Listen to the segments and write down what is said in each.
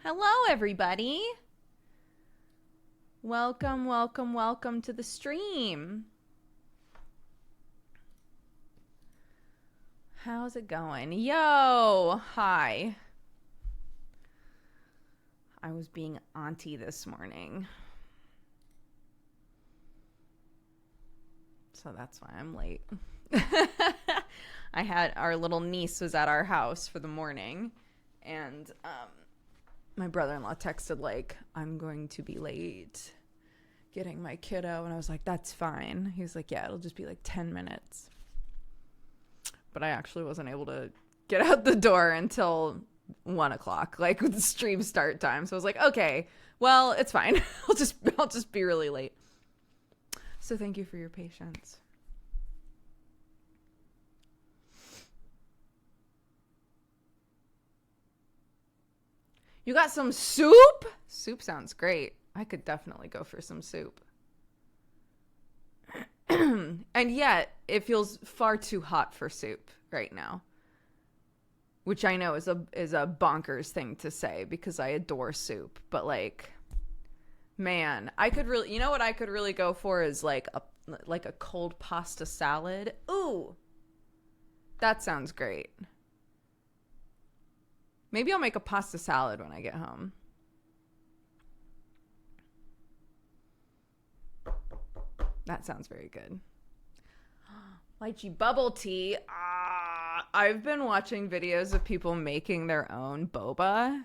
Hello, everybody. Welcome to the stream. How's it going? Yo, hi. I was being auntie this morning, so that's why I'm late. Our little niece was at our house for the morning, and my brother-in-law texted, like, I'm going to be late getting my kiddo. And I was like, that's fine. He was like, yeah, it'll just be like 10 minutes. But I actually wasn't able to get out the door until 1 o'clock, like with the stream start time. So I was like, okay, well, it's fine. I'll just be really late. So thank you for your patience. You got some soup? Soup sounds great. I could definitely go for some soup. And yet, it feels far too hot for soup right now. Which I know is a bonkers thing to say because I adore soup. But like, man, I could really, you know what I could really go for is like a cold pasta salad. Ooh, that sounds great. Maybe I'll make a pasta salad when I get home. That sounds very good. Lychee bubble tea. I've been watching videos of people making their own boba.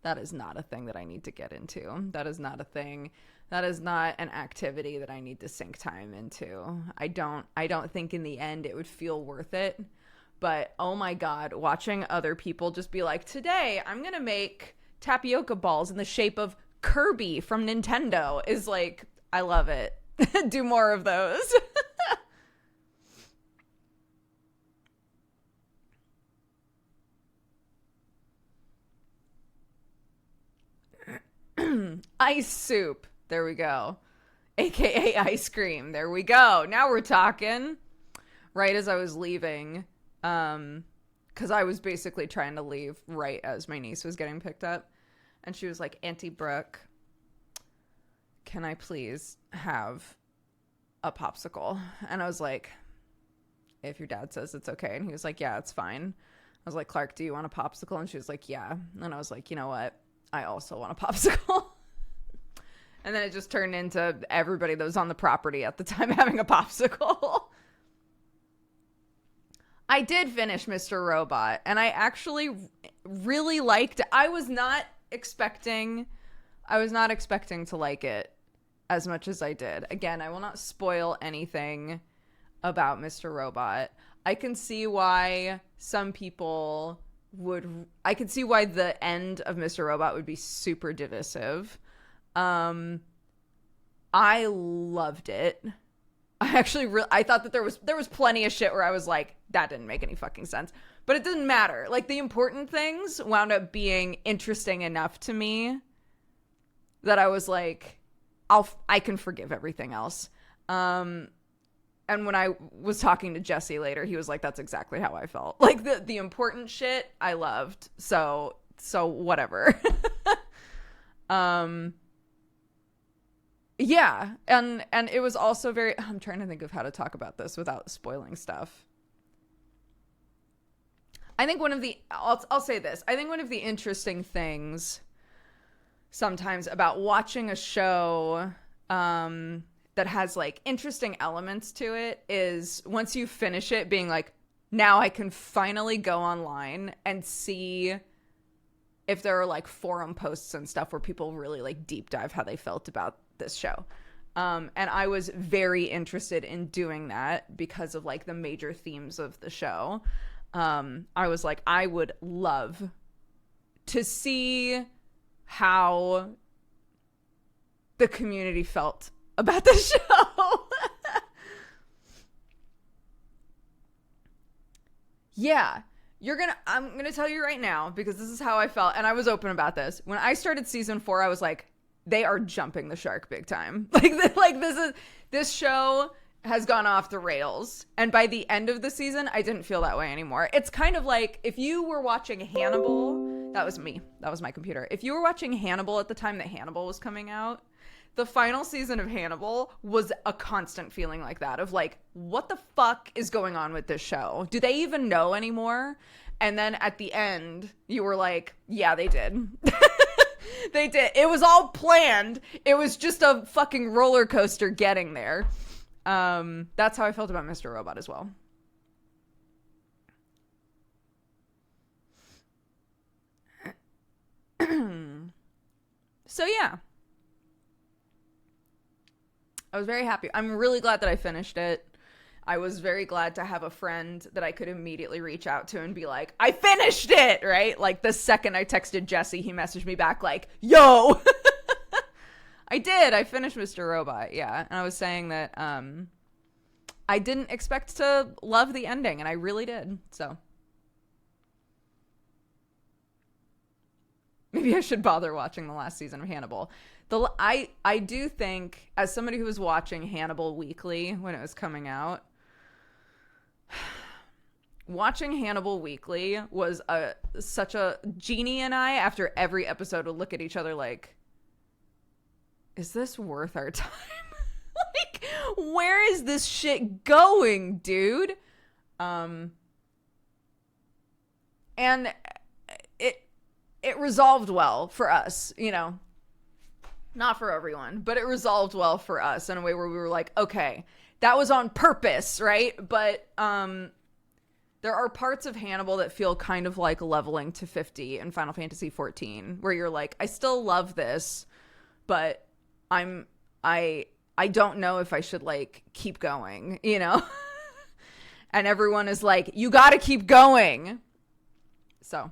That is not a thing that I need to get into. That is not a thing. That is not an activity that I need to sink time into. I don't think in the end it would feel worth it. But, oh my God, watching other people just be like, today I'm going to make tapioca balls in the shape of Kirby from Nintendo is like, I love it. Do more of those. Ice soup. There we go. AKA ice cream. There we go. Now we're talking. Right as I was leaving, because I was basically trying to leave right as my niece was getting picked up, and she was like, Auntie Brooke, can I please have a popsicle? And I was like, if your dad says it's okay. And he was like, yeah, it's fine. I was like, Clark, do you want a popsicle? And she was like, yeah. And I was like, you know what, I also want a popsicle. And then it just turned into everybody that was on the property at the time having a popsicle. I did finish Mr. Robot, and I actually really liked it. I was not expecting to like it as much as I did. Again, I will not spoil anything about Mr. Robot. I can see why some people I could see why the end of Mr. Robot would be super divisive. I loved it. I thought that there was plenty of shit where I was like, that didn't make any fucking sense. But it didn't matter. Like, the important things wound up being interesting enough to me that I was like, I can forgive everything else. And when I was talking to Jesse later, he was like, that's exactly how I felt. Like, the important shit I loved. So whatever. Yeah, and it was also very, I'm trying to think of how to talk about this without spoiling stuff. I think I'll say this. I think one of the interesting things sometimes about watching a show that has like interesting elements to it is once you finish it being like, now I can finally go online and see if there are like forum posts and stuff where people really like deep dive how they felt about this show. And I was very interested in doing that because of like the major themes of the show. I was like, I would love to see how the community felt about the show. Yeah. I'm gonna tell you right now, because this is how I felt, and I was open about this. When I started season 4, I was like, they are jumping the shark big time. This show has gone off the rails. And by the end of the season, I didn't feel that way anymore. It's kind of like if you were watching Hannibal That was me. That was my computer. If you were watching Hannibal at the time that Hannibal was coming out, the final season of Hannibal was a constant feeling like that of like, what the fuck is going on with this show? Do they even know anymore? And then at the end, you were like, yeah, they did. They did. It was all planned. It was just a fucking roller coaster getting there. That's how I felt about Mr. Robot as well. So yeah. I was very happy. I'm really glad that I finished it. I was very glad to have a friend that I could immediately reach out to and be like, I finished it, right? Like the second I texted Jesse, he messaged me back like, yo, I did. I finished Mr. Robot. Yeah. And I was saying that I didn't expect to love the ending, and I really did. So maybe I should bother watching the last season of Hannibal. I do think, as somebody who was watching Hannibal weekly when it was coming out, watching Hannibal weekly was such a Jeannie and I, after every episode, would look at each other like, is this worth our time? Like, where is this shit going, dude? And it resolved well for us, you know. Not for everyone, but it resolved well for us in a way where we were like, okay, that was on purpose, right? But there are parts of Hannibal that feel kind of like leveling to 50 in Final Fantasy XIV, where you're like, I still love this, but I don't know if I should like keep going, you know? And everyone is like, you gotta keep going. So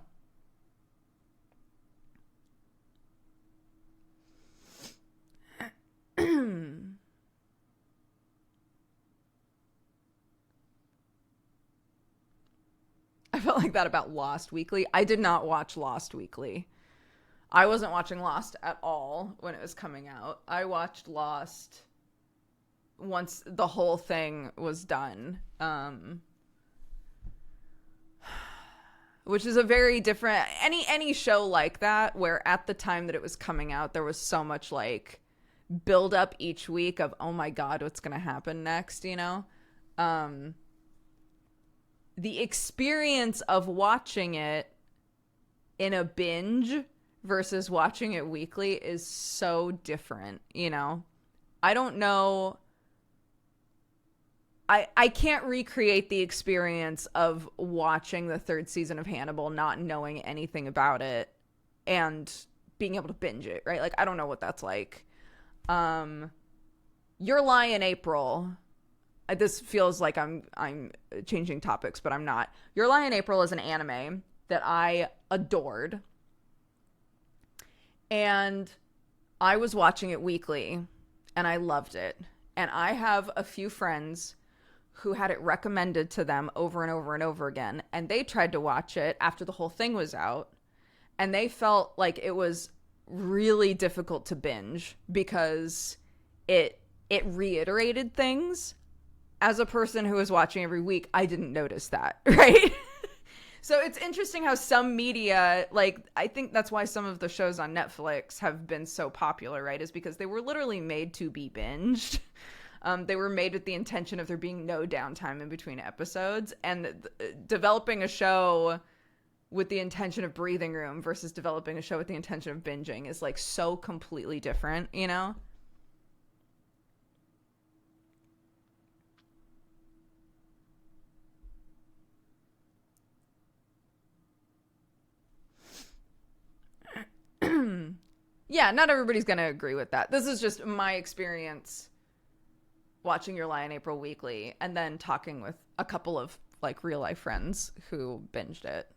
I felt like that about Lost Weekly. I did not watch Lost Weekly. I wasn't watching Lost at all when it was coming out. I watched Lost once the whole thing was done. Which is a very different, any show like that, where at the time that it was coming out, there was so much like build up each week of, oh my God, what's going to happen next, you know? The experience of watching it in a binge versus watching it weekly is so different, you know? I don't know. I can't recreate the experience of watching the third season of Hannibal, not knowing anything about it and being able to binge it, right? Like, I don't know what that's like. Your Lie in April. This feels like I'm changing topics, but I'm not. Your Lie in April is an anime that I adored. And I was watching it weekly, and I loved it. And I have a few friends who had it recommended to them over and over and over again. And they tried to watch it after the whole thing was out. And they felt like it was really difficult to binge because it reiterated things. As a person who was watching every week, I didn't notice that, right? So it's interesting how some media, like, I think that's why some of the shows on Netflix have been so popular, right? Is because they were literally made to be binged. They were made with the intention of there being no downtime in between episodes. And developing a show with the intention of breathing room versus developing a show with the intention of binging is like so completely different, you know? Yeah, not everybody's going to agree with that. This is just my experience watching Your Lie in April weekly and then talking with a couple of like real life friends who binged it.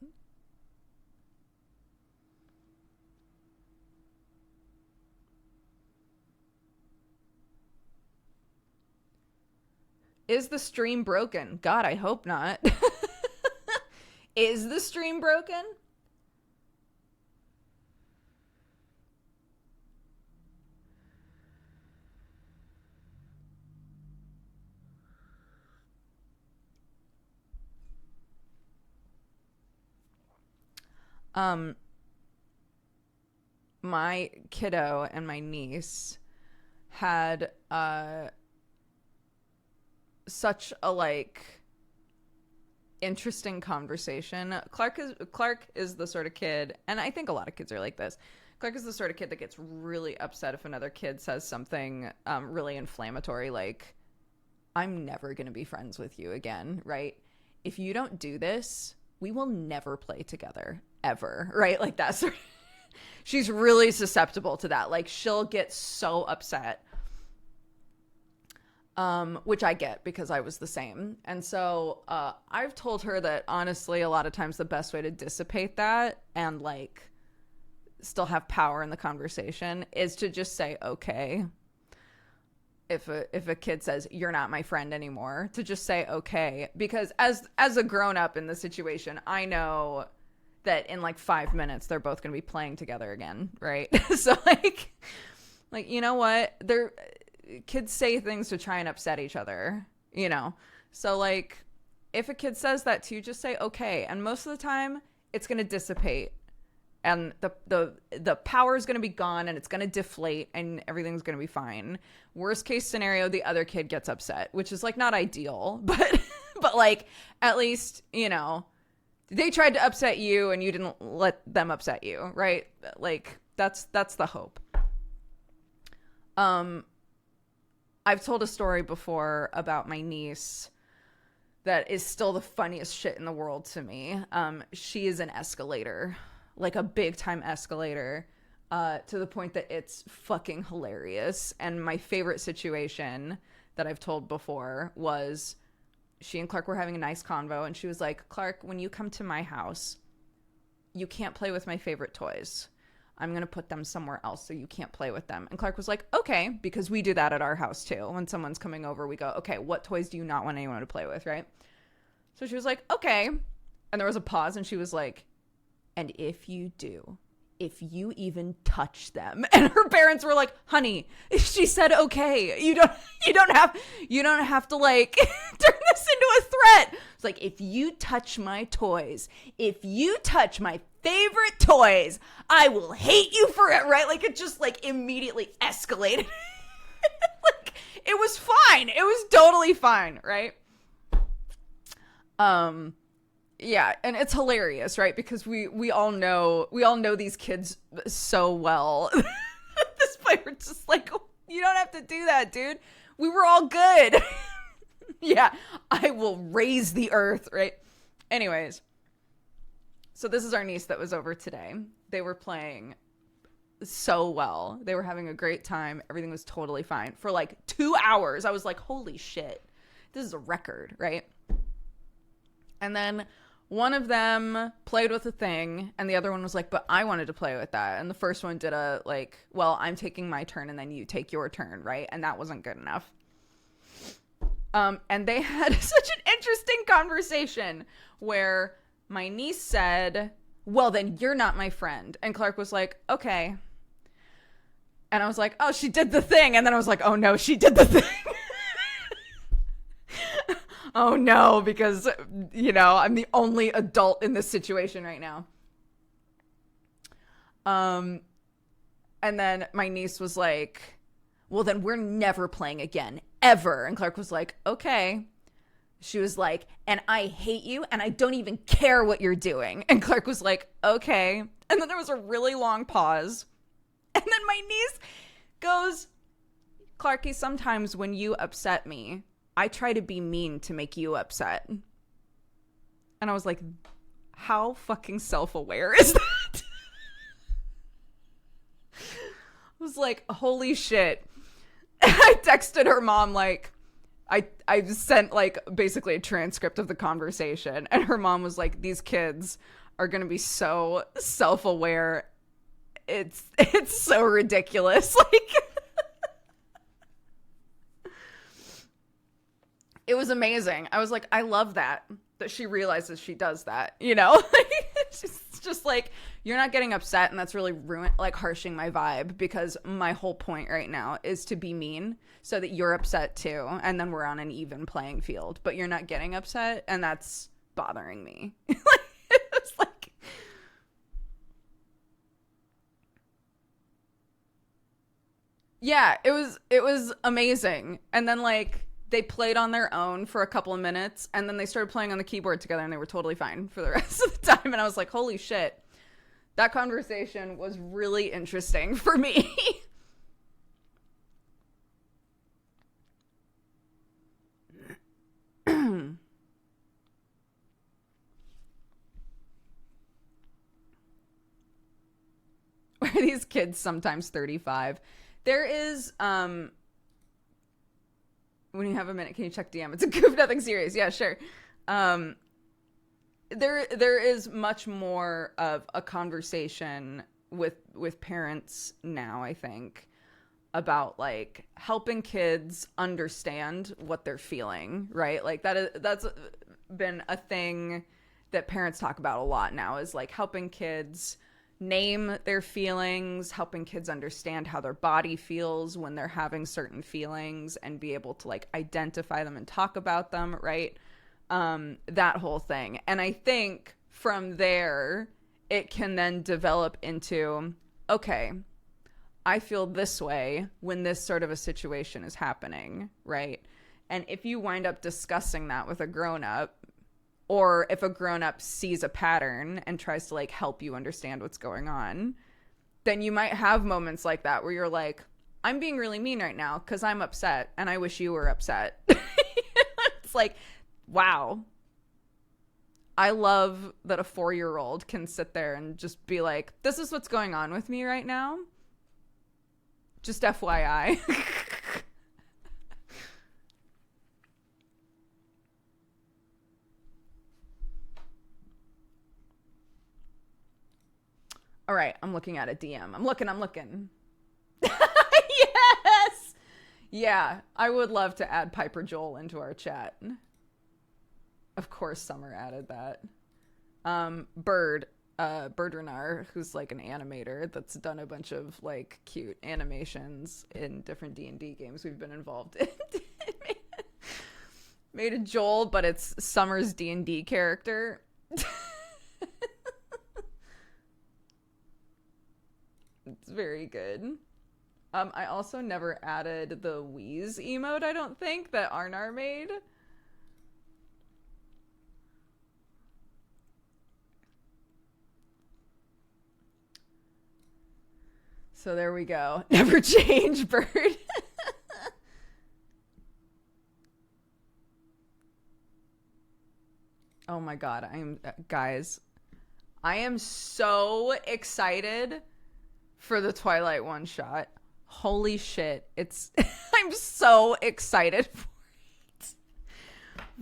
Is the stream broken? God, I hope not. Is the stream broken? my kiddo and my niece had such a like interesting conversation. Clark is the sort of kid, and I think a lot of kids are like this. Clark is the sort of kid that gets really upset if another kid says something really inflammatory, like, I'm never going to be friends with you again, right? If you don't do this, we will never play together, ever, right? Like that sort of... She's really susceptible to that. Like, she'll get so upset, which I get because I was the same. And so I've told her that, honestly, a lot of times the best way to dissipate that and, like, still have power in the conversation is to just say, okay. If a kid says, you're not my friend anymore, to just say, okay. Because as a grown-up in the situation, I know that in like 5 minutes, they're both going to be playing together again, right? So like, you know what? Kids say things to try and upset each other, you know? So like, if a kid says that to you, just say, okay. And most of the time, it's going to dissipate. And the power is going to be gone, and it's going to deflate, and everything's going to be fine. Worst case scenario, the other kid gets upset, which is like not ideal, but like, at least, you know, they tried to upset you and you didn't let them upset you, right? Like, that's the hope. I've told a story before about my niece that is still the funniest shit in the world to me. She is an escalator. Like a big time escalator, to the point that it's fucking hilarious. And my favorite situation that I've told before was she and Clark were having a nice convo, and she was like, Clark, when you come to my house, you can't play with my favorite toys. I'm going to put them somewhere else so you can't play with them. And Clark was like, okay, because we do that at our house too. When someone's coming over, we go, okay, what toys do you not want anyone to play with, right? So she was like, okay. And there was a pause, and she was like, and if you do, if you even touch them. And her parents were like, honey, she said okay. You don't have to like turn this into a threat. It's like, if you touch my toys, if you touch my favorite toys, I will hate you for it, right? Like, it just like immediately escalated. Like, it was fine. It was totally fine, right? Yeah, and it's hilarious, right? Because we all know these kids so well. At this point, we're just like, you don't have to do that, dude. We were all good. Yeah, I will raise the earth, right? Anyways, so this is our niece that was over today. They were playing so well. They were having a great time. Everything was totally fine. For like 2 hours, I was like, holy shit, this is a record, right? And then one of them played with a thing, and the other one was like, but I wanted to play with that. And the first one did a, like, well, I'm taking my turn, and then you take your turn, right? And that wasn't good enough. And they had such an interesting conversation where my niece said, well, then you're not my friend. And Clark was like, okay. And I was like, oh, she did the thing. And then I was like, oh, no, she did the thing. Oh no, because, you know, I'm the only adult in this situation right now. And then my niece was like, well, then we're never playing again, ever. And Clark was like, okay. She was like, and I hate you, and I don't even care what you're doing. And Clark was like, okay. And then there was a really long pause. And then my niece goes, Clarky, sometimes when you upset me, I try to be mean to make you upset. And I was like, how fucking self-aware is that? I was like, holy shit. I texted her mom, like, I sent like basically a transcript of the conversation, and her mom was like, these kids are gonna be so self-aware. It's so ridiculous. Like, it was amazing. I was like, I love that she realizes she does that, you know? It's just like, you're not getting upset, and that's really harshing my vibe, because my whole point right now is to be mean so that you're upset too, and then we're on an even playing field. But you're not getting upset, and that's bothering me. Like, it was like, Yeah, it was amazing. And then like they played on their own for a couple of minutes, and then they started playing on the keyboard together, and they were totally fine for the rest of the time. And I was like, holy shit, that conversation was really interesting for me. Where these kids sometimes 35. There is when you have a minute, can you check DM? It's a goof, nothing serious. Yeah, sure. Um there is much more of a conversation with parents now, I think, about like helping kids understand what they're feeling, right? Like that's been a thing that parents talk about a lot now, is like helping kids name their feelings, helping kids understand how their body feels when they're having certain feelings, and be able to like identify them and talk about them, right? That whole thing. And I think from there, it can then develop into, okay, I feel this way when this sort of a situation is happening, right? And if you wind up discussing that with a grown up, or if a grown up sees a pattern and tries to like help you understand what's going on, then you might have moments like that where you're like, I'm being really mean right now because I'm upset and I wish you were upset. It's like, wow. I love that a 4-year-old can sit there and just be like, this is what's going on with me right now. Just FYI. All right, I'm looking at a DM. I'm looking. Yes! Yeah, I would love to add Piper Joel into our chat. Of course, Summer added that. Bird Renar, who's like an animator that's done a bunch of like cute animations in different D&D games we've been involved in. Made a Joel, but it's Summer's D&D character. It's very good. I also never added the Wheeze emote, I don't think, that Arnar made. So there we go. Never change, Bird. Oh my god, guys, I am so excited for the Twilight one shot. Holy shit. I'm so excited for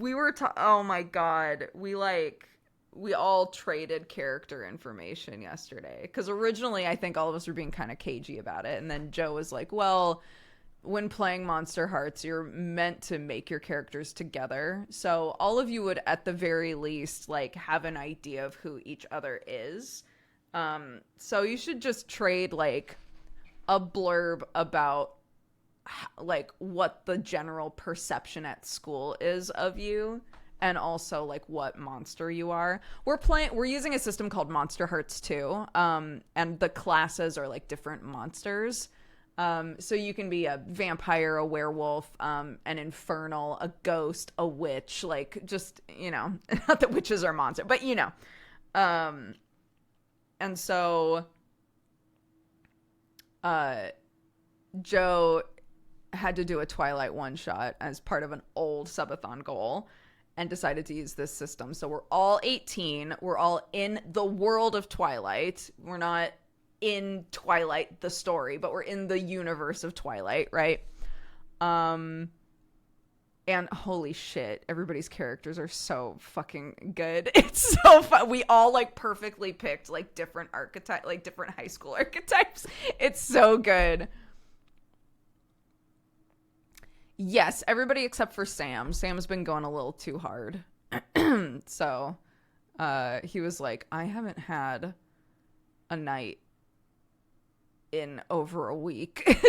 it. Oh my god. We all traded character information yesterday. Because originally I think all of us were being kind of cagey about it. And then Joe was like, well, when playing Monster Hearts, you're meant to make your characters together. So all of you would at the very least like have an idea of who each other is. So you should just trade like a blurb about like what the general perception at school is of you, and also like what monster you are. We're using a system called Monster Hearts 2, and the classes are like different monsters. So you can be a vampire, a werewolf, an infernal, a ghost, a witch, like just, not that witches are monsters, but and so Joe had to do a Twilight one-shot as part of an old subathon goal and decided to use this system. So we're all 18. We're all in the world of Twilight. We're not in Twilight, the story, but we're in the universe of Twilight, right? And holy shit, everybody's characters are so fucking good. It's so fun. We all like perfectly picked like different archetypes, like different high school archetypes. It's so good. Yes, everybody except for Sam. Sam's been going a little too hard. So he was like, I haven't had a night in over a week.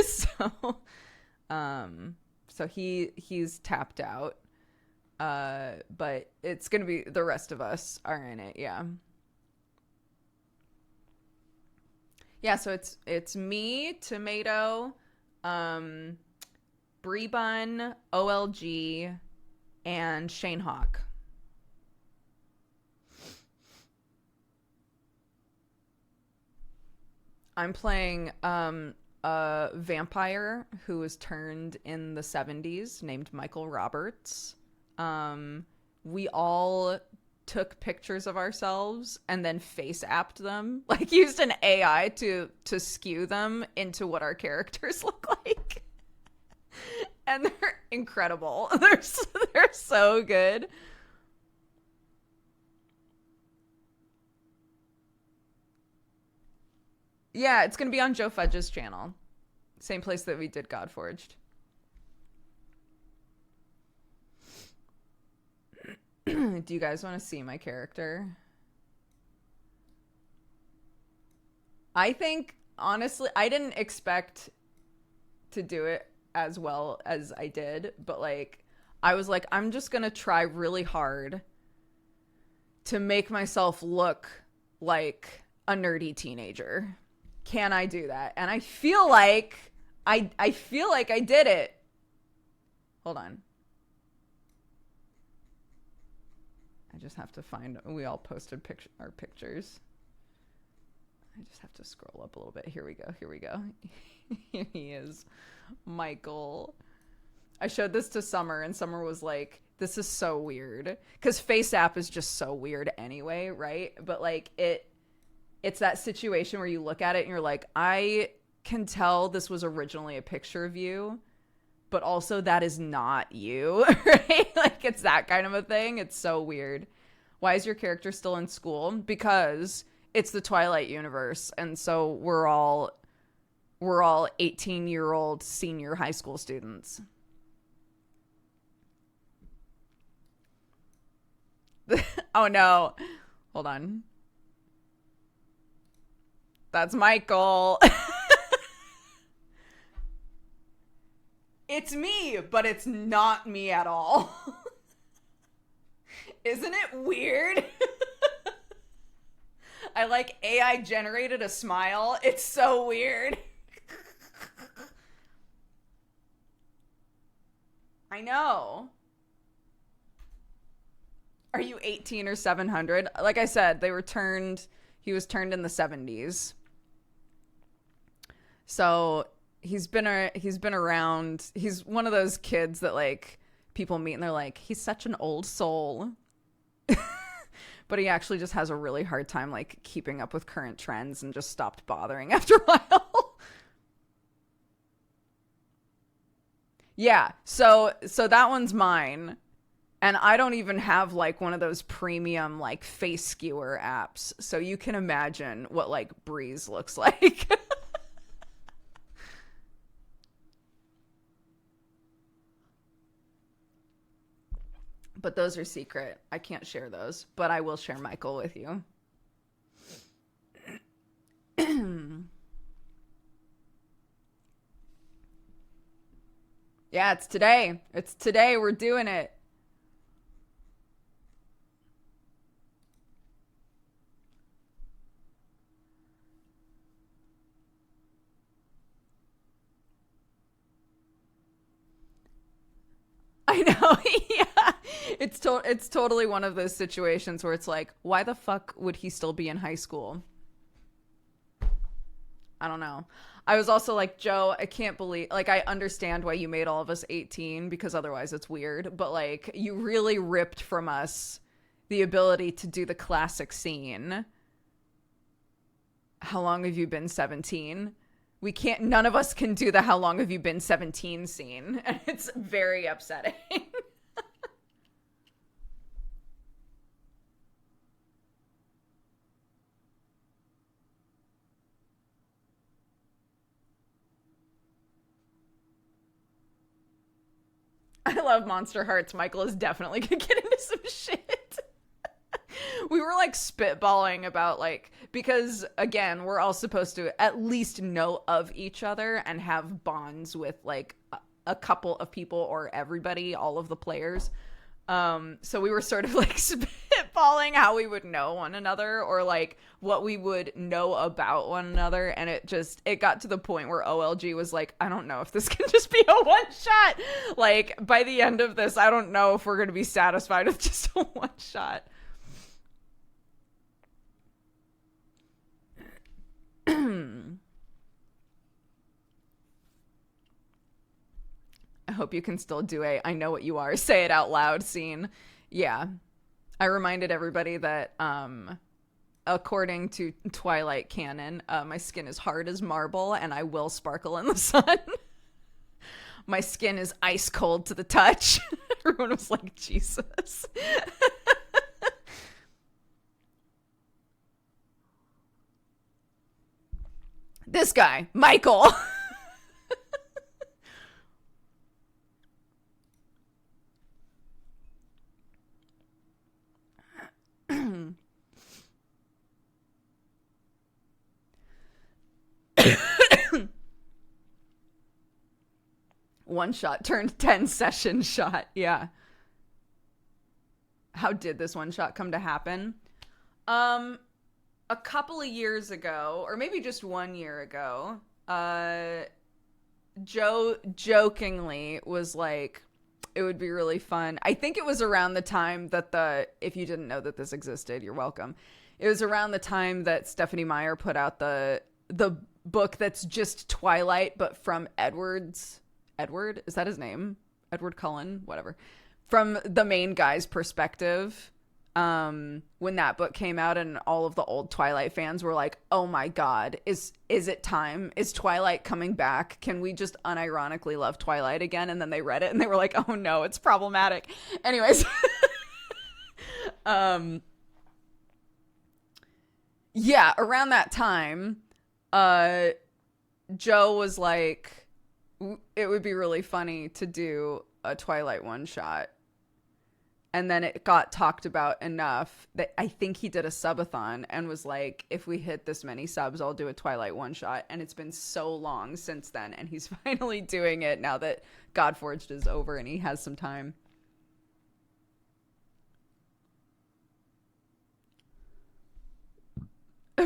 So he's tapped out. But it's gonna be the rest of us are in it, yeah. Yeah, so it's me, Tomato, Um, Brie Bun, OLG, and Shane Hawk. I'm playing a vampire who was turned in the 70s named Michael Roberts. We all took pictures of ourselves and then face apped them, like used an AI to skew them into what our characters look like. And they're incredible. They're so good. Yeah, it's gonna be on Joe Fudge's channel. Same place that we did Godforged. Do you guys want to see my character? I think, honestly, I didn't expect to do it as well as I did, but like, I was like, I'm just gonna try really hard to make myself look like a nerdy teenager. Can I do that? And I feel like I feel like I did it. Hold on. I just have to find, we all posted our pictures. I just have to scroll up a little bit. Here we go. Here we go. Here he is. Michael. I showed this to Summer and Summer was like, this is so weird. Because Face App is just so weird anyway, right? But like it's that situation where you look at it and you're like, I can tell this was originally a picture of you, but also that is not you, right? Like it's that kind of a thing. It's so weird. Why is your character still in school? Because it's the Twilight universe. And so we're all 18-year-old senior high school students. Oh no. Hold on. That's Michael. It's me, but it's not me at all. Isn't it weird? I like AI generated a smile. It's so weird. I know. Are you 18 or 700? Like I said, he was turned in the 70s. So he's been around. He's one of those kids that like people meet and they're like, he's such an old soul. But he actually just has a really hard time like keeping up with current trends and just stopped bothering after a while. Yeah, so that one's mine. And I don't even have like one of those premium like face skewer apps. So you can imagine what like Breeze looks like. But those are secret. I can't share those, but I will share Michael with you. Yeah, it's today. It's today. We're doing it. I know. Yeah. It's totally one of those situations where it's like, why the fuck would he still be in high school? I don't know. I was also like, Joe, I can't believe, like, I understand why you made all of us 18 because otherwise it's weird, but like, you really ripped from us the ability to do the classic scene. How long have you been 17? We can't, none of us can do the how long have you been 17 scene. And it's very upsetting. I love Monster Hearts. Michael is definitely gonna get into some shit. We were like spitballing about like, because again, we're all supposed to at least know of each other and have bonds with like a couple of people or everybody, all of the players. So we were sort of like spitballing spitballing how we would know one another, or like what we would know about one another, and it got to the point where OLG was like, I don't know if this can just be a one shot. Like by the end of this, I don't know if we're going to be satisfied with just a one shot. I hope you can still do I know what you are, say it out loud scene. Yeah. I reminded everybody that according to Twilight canon, my skin is hard as marble and I will sparkle in the sun. My skin is ice cold to the touch. Everyone was like, Jesus. This guy, Michael. One shot turned 10 session shot. Yeah. How did this one shot come to happen? A couple of years ago, or maybe just 1 year ago, Joe jokingly was like, it would be really fun. I think it was around the time that if you didn't know that this existed, you're welcome. It was around the time that Stephanie Meyer put out the book that's just Twilight, but from Edward, is that his name? Edward Cullen, whatever. From the main guy's perspective. When that book came out and all of the old Twilight fans were like, oh my God, is it time? Is Twilight coming back? Can we just unironically love Twilight again? And then they read it and they were like, oh no, it's problematic. Anyways. Yeah, around that time, Joe was like, it would be really funny to do a Twilight one shot. And then it got talked about enough that I think he did a subathon and was like, if we hit this many subs, I'll do a Twilight one shot. And it's been so long since then. And he's finally doing it now that Godforged is over and he has some time.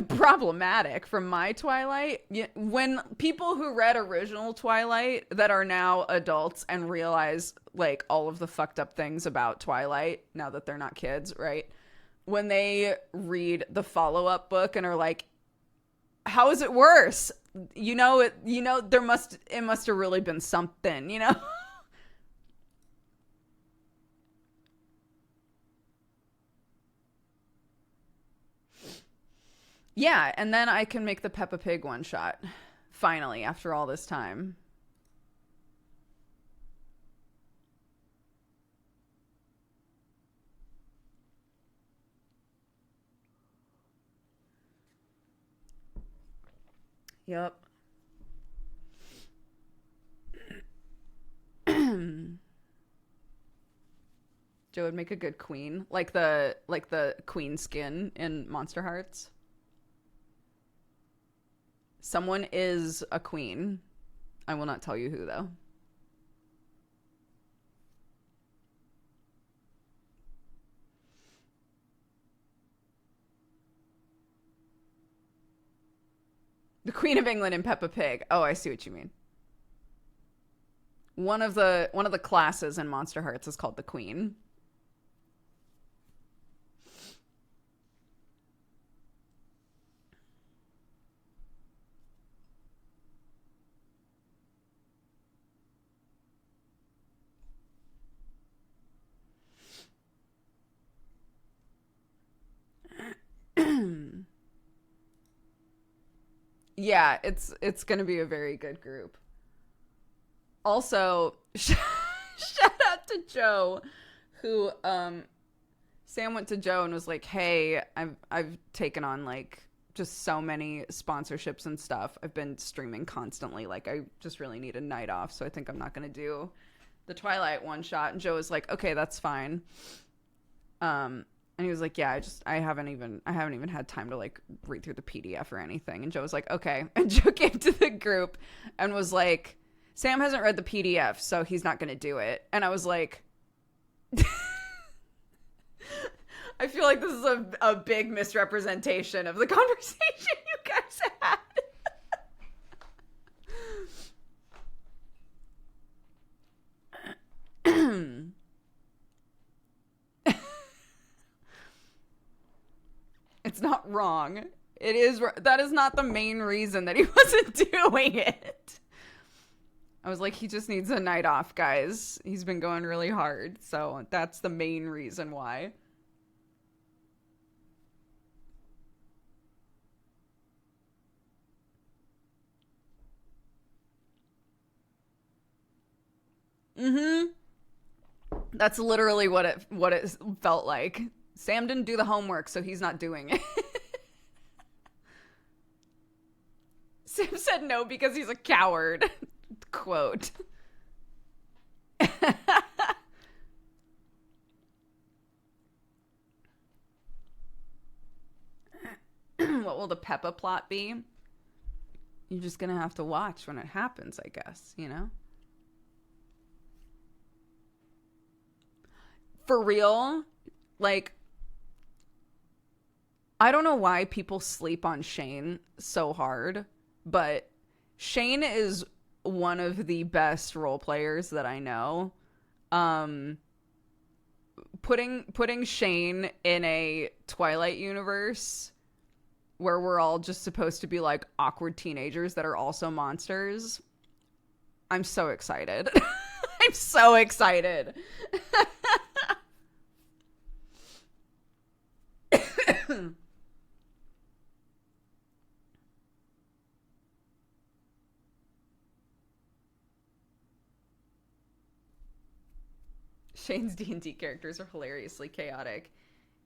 Problematic from my Twilight. When people who read original Twilight that are now adults and realize like all of the fucked up things about Twilight now that they're not kids, right? When they read the follow-up book and are like, how is it worse? It must have really been something, you know? Yeah, and then I can make the Peppa Pig one shot. Finally, after all this time. Yep. Joe would make a good queen, like the queen skin in Monster Hearts. Someone is a queen. I will not tell you who, though. The Queen of England in Peppa Pig. Oh, I see what you mean. One of the classes in Monster Hearts is called the Queen. Yeah, it's gonna be a very good group. Also, shout out to Joe, who Sam went to Joe and was like, "Hey, I've taken on like just so many sponsorships and stuff. I've been streaming constantly. Like, I just really need a night off, so I think I'm not gonna do the Twilight one shot." And Joe was like, "Okay, that's fine." And he was like, yeah, I haven't even had time to like read through the PDF or anything. And Joe was like, okay. And Joe came to the group and was like, Sam hasn't read the PDF, so he's not going to do it. And I was like, I feel like this is a big misrepresentation of the conversation you guys had. It's not wrong. It is. That is not the main reason that he wasn't doing it. I was like, he just needs a night off, guys. He's been going really hard. So that's the main reason why. Mm-hmm. That's literally what it felt like. Sam didn't do the homework, so he's not doing it. Sam said no because he's a coward. Quote. What will the Peppa plot be? You're just gonna have to watch when it happens, I guess, you know? For real, like, I don't know why people sleep on Shane so hard, but Shane is one of the best role players that I know. Putting Shane in a Twilight universe where we're all just supposed to be like awkward teenagers that are also monsters. I'm so excited. I'm so excited. Shane's D&D characters are hilariously chaotic.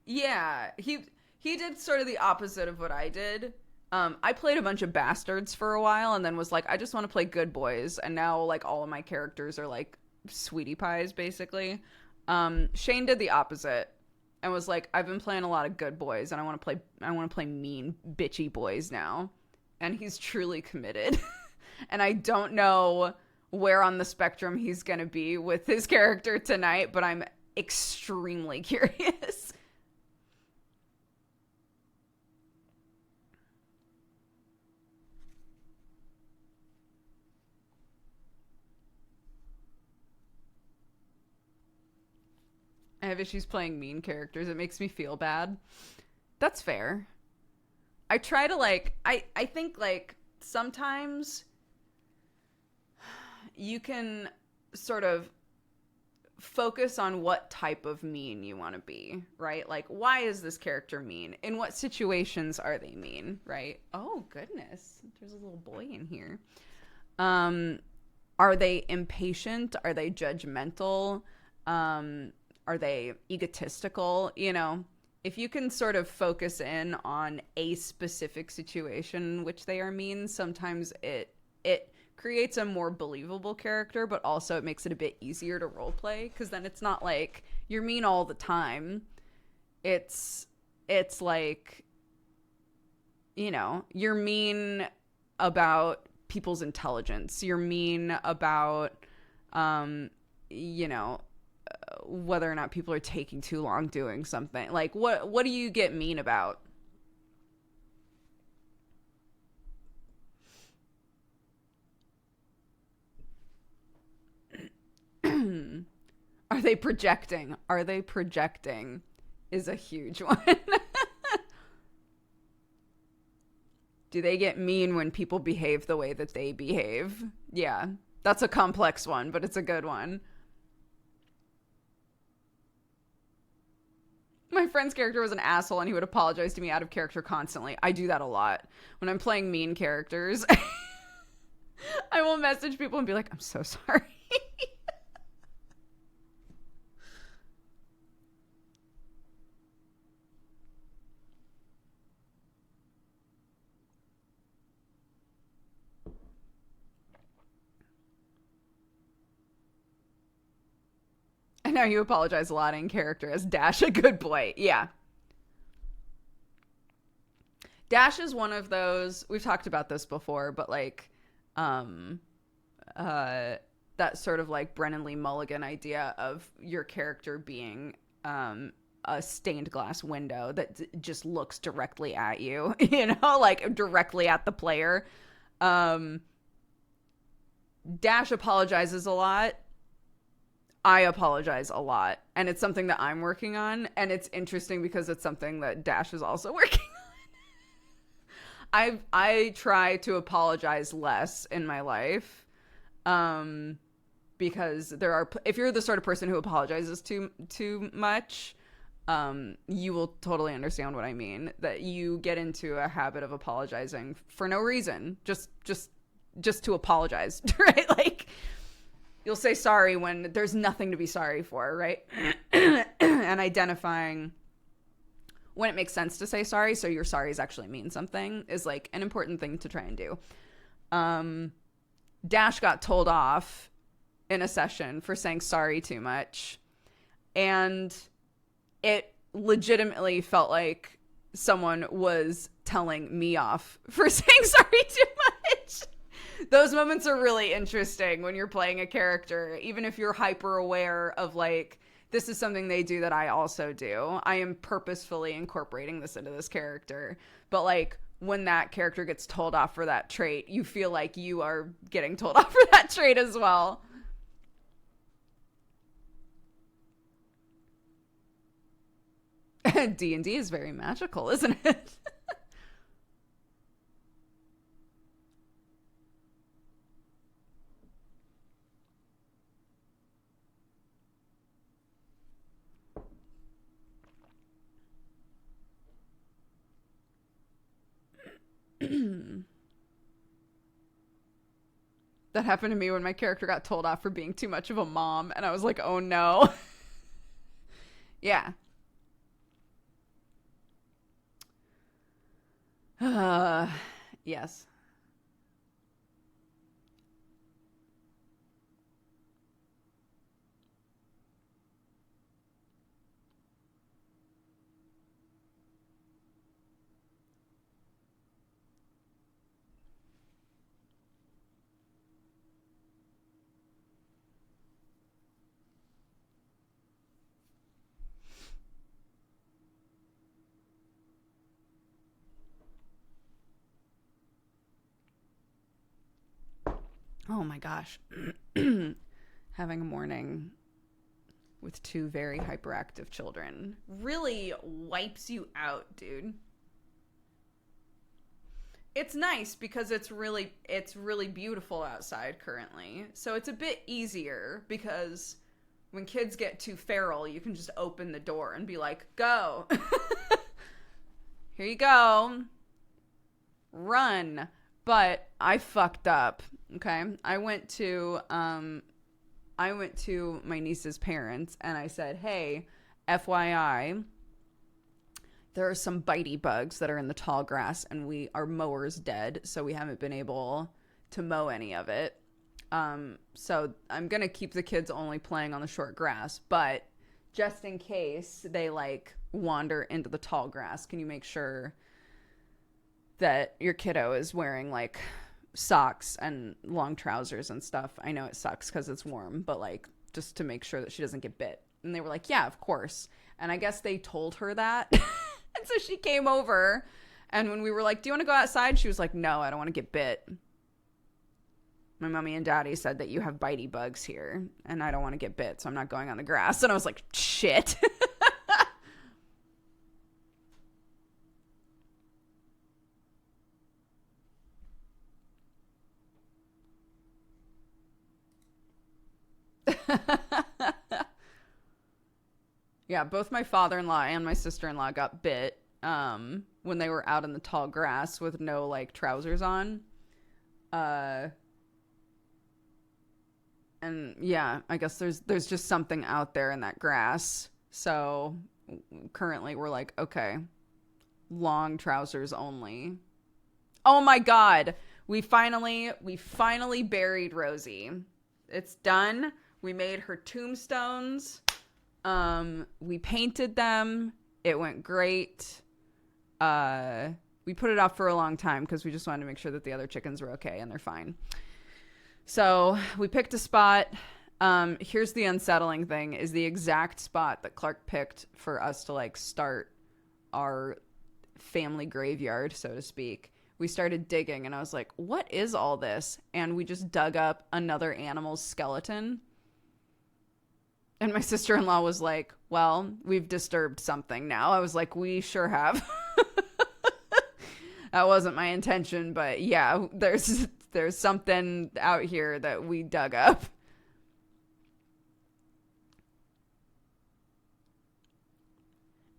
Yeah, he did sort of the opposite of what I did. I played a bunch of bastards for a while and then was like, I just want to play good boys. And now like all of my characters are like sweetie pies, basically. Shane did the opposite and was like, I've been playing a lot of good boys and I want to play mean bitchy boys now. And he's truly committed. And I don't know where on the spectrum he's going to be with his character tonight, but I'm extremely curious. I have issues playing mean characters. It makes me feel bad. That's fair. I try to like, I think like sometimes you can sort of focus on what type of mean you want to be, right? Like, why is this character mean? In what situations are they mean, right? Oh, goodness. There's a little boy in here. Are they impatient? Are they judgmental? Are they egotistical? You know, if you can sort of focus in on a specific situation in which they are mean, sometimes it creates a more believable character, but also it makes it a bit easier to roleplay, because then it's not like you're mean all the time. It's like, you know, you're mean about people's intelligence. You're mean about, you know, whether or not people are taking too long doing something. Like, what do you get mean about? Are they projecting? Are they projecting is a huge one. Do they get mean when people behave the way that they behave? Yeah, that's a complex one, but it's a good one. My friend's character was an asshole and he would apologize to me out of character constantly. I do that a lot. When I'm playing mean characters, I will message people and be like, I'm so sorry. And now you apologize a lot in character as Dash, a good boy. Yeah. Dash is one of those, we've talked about this before, but like, that sort of like Brennan Lee Mulligan idea of your character being, a stained glass window that just looks directly at you, you know, like directly at the player. Dash apologizes a lot. I apologize a lot. And it's something that I'm working on. And it's interesting because it's something that Dash is also working on. I try to apologize less in my life. Because if you're the sort of person who apologizes too much, you will totally understand what I mean. That you get into a habit of apologizing for no reason, just to apologize, right? Like, you'll say sorry when there's nothing to be sorry for, right? And identifying when it makes sense to say sorry, so your sorries actually mean something, is like an important thing to try and do. Dash got told off in a session for saying sorry too much, and it legitimately felt like someone was telling me off for saying sorry too much. Those moments are really interesting when you're playing a character, even if you're hyper aware of like, this is something they do that I also do. I am purposefully incorporating this into this character. But like, when that character gets told off for that trait, you feel like you are getting told off for that trait as well. D&D is very magical, isn't it? That happened to me when my character got told off for being too much of a mom, and I was like, oh no. Yeah. Yes. Oh my gosh. Having a morning with two very hyperactive children really wipes you out, dude. It's nice because it's really beautiful outside currently. So it's a bit easier because when kids get too feral, you can just open the door and be like, "Go." Here you go. Run. But I fucked up. Okay? I went to my niece's parents and I said, "Hey, FYI, there are some bitey bugs that are in the tall grass and our mower's dead, so we haven't been able to mow any of it. So I'm going to keep the kids only playing on the short grass, but just in case they like wander into the tall grass, can you make sure that your kiddo is wearing like socks and long trousers and stuff? I know it sucks because it's warm, but like just to make sure that she doesn't get bit." And they were like, "Yeah, of course." And I guess they told her that. And so she came over, and when we were like, "Do you want to go outside?" She was like, "No, I don't want to get bit. My mommy and daddy said that you have bitey bugs here, and I don't want to get bit, so I'm not going on the grass." And I was like, shit. Yeah, both my father-in-law and my sister-in-law got bit when they were out in the tall grass with no like trousers on. And yeah, I guess there's just something out there in that grass. So currently we're like, okay, long trousers only. Oh my God. We finally buried Rosie. It's done. We made her tombstones. We painted them. It went great. We put it off for a long time because we just wanted to make sure that the other chickens were okay, and they're fine. So we picked a spot. Here's the unsettling thing is the exact spot that Clark picked for us to like start our family graveyard, so to speak. We started digging and I was like, what is all this? And we just dug up another animal's skeleton. And my sister-in-law was like, well, we've disturbed something now. I was like, we sure have. That wasn't my intention, but yeah, there's something out here that we dug up.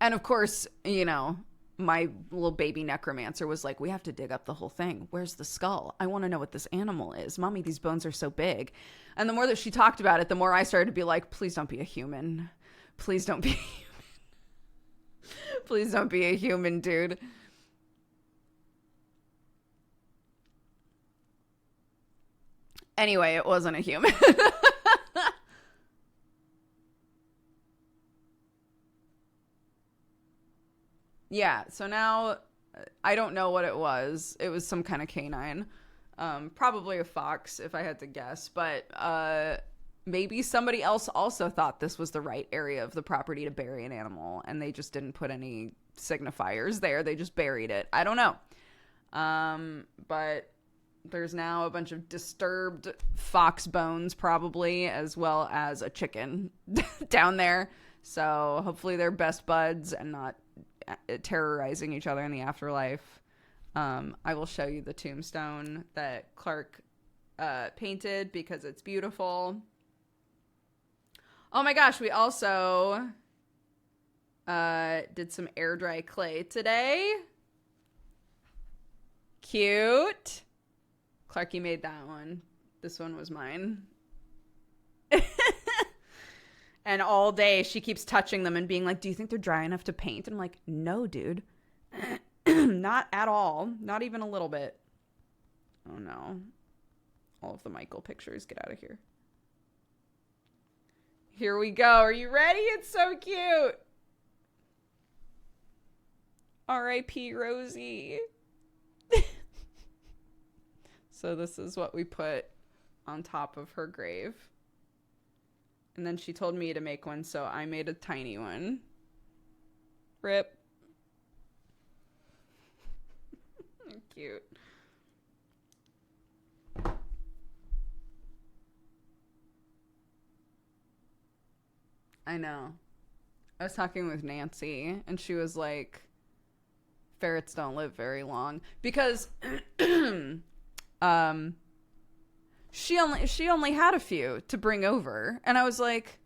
And of course, you know, my little baby necromancer was like, we have to dig up the whole thing. Where's the skull? I want to know what this animal is. Mommy, these bones are so big. And the more that she talked about it, the more I started to be like, please don't be a human. Please don't be a human. Please don't be a human, dude. Anyway, it wasn't a human. Yeah, so now I don't know what it was. It was some kind of canine. Probably a fox, if I had to guess. But maybe somebody else also thought this was the right area of the property to bury an animal, and they just didn't put any signifiers there. They just buried it. I don't know. But there's now a bunch of disturbed fox bones, probably, as well as a chicken down there. So hopefully they're best buds and not terrorizing each other in the afterlife. I will show you the tombstone that Clark painted because it's beautiful. Oh my gosh, we also did some air dry clay today. Cute. Clarky made that one. This one was mine. And all day she keeps touching them and being like, do you think they're dry enough to paint? And I'm like, no, dude. Not at all. Not even a little bit. Oh no. All of the Michael pictures. Get out of here. Here we go. Are you ready? It's so cute. R.I.P. Rosie. So this is what we put on top of her grave. And then she told me to make one, so I made a tiny one. Rip. Cute. I know. I was talking with Nancy, and she was like, ferrets don't live very long. Because she only had a few to bring over. And I was like,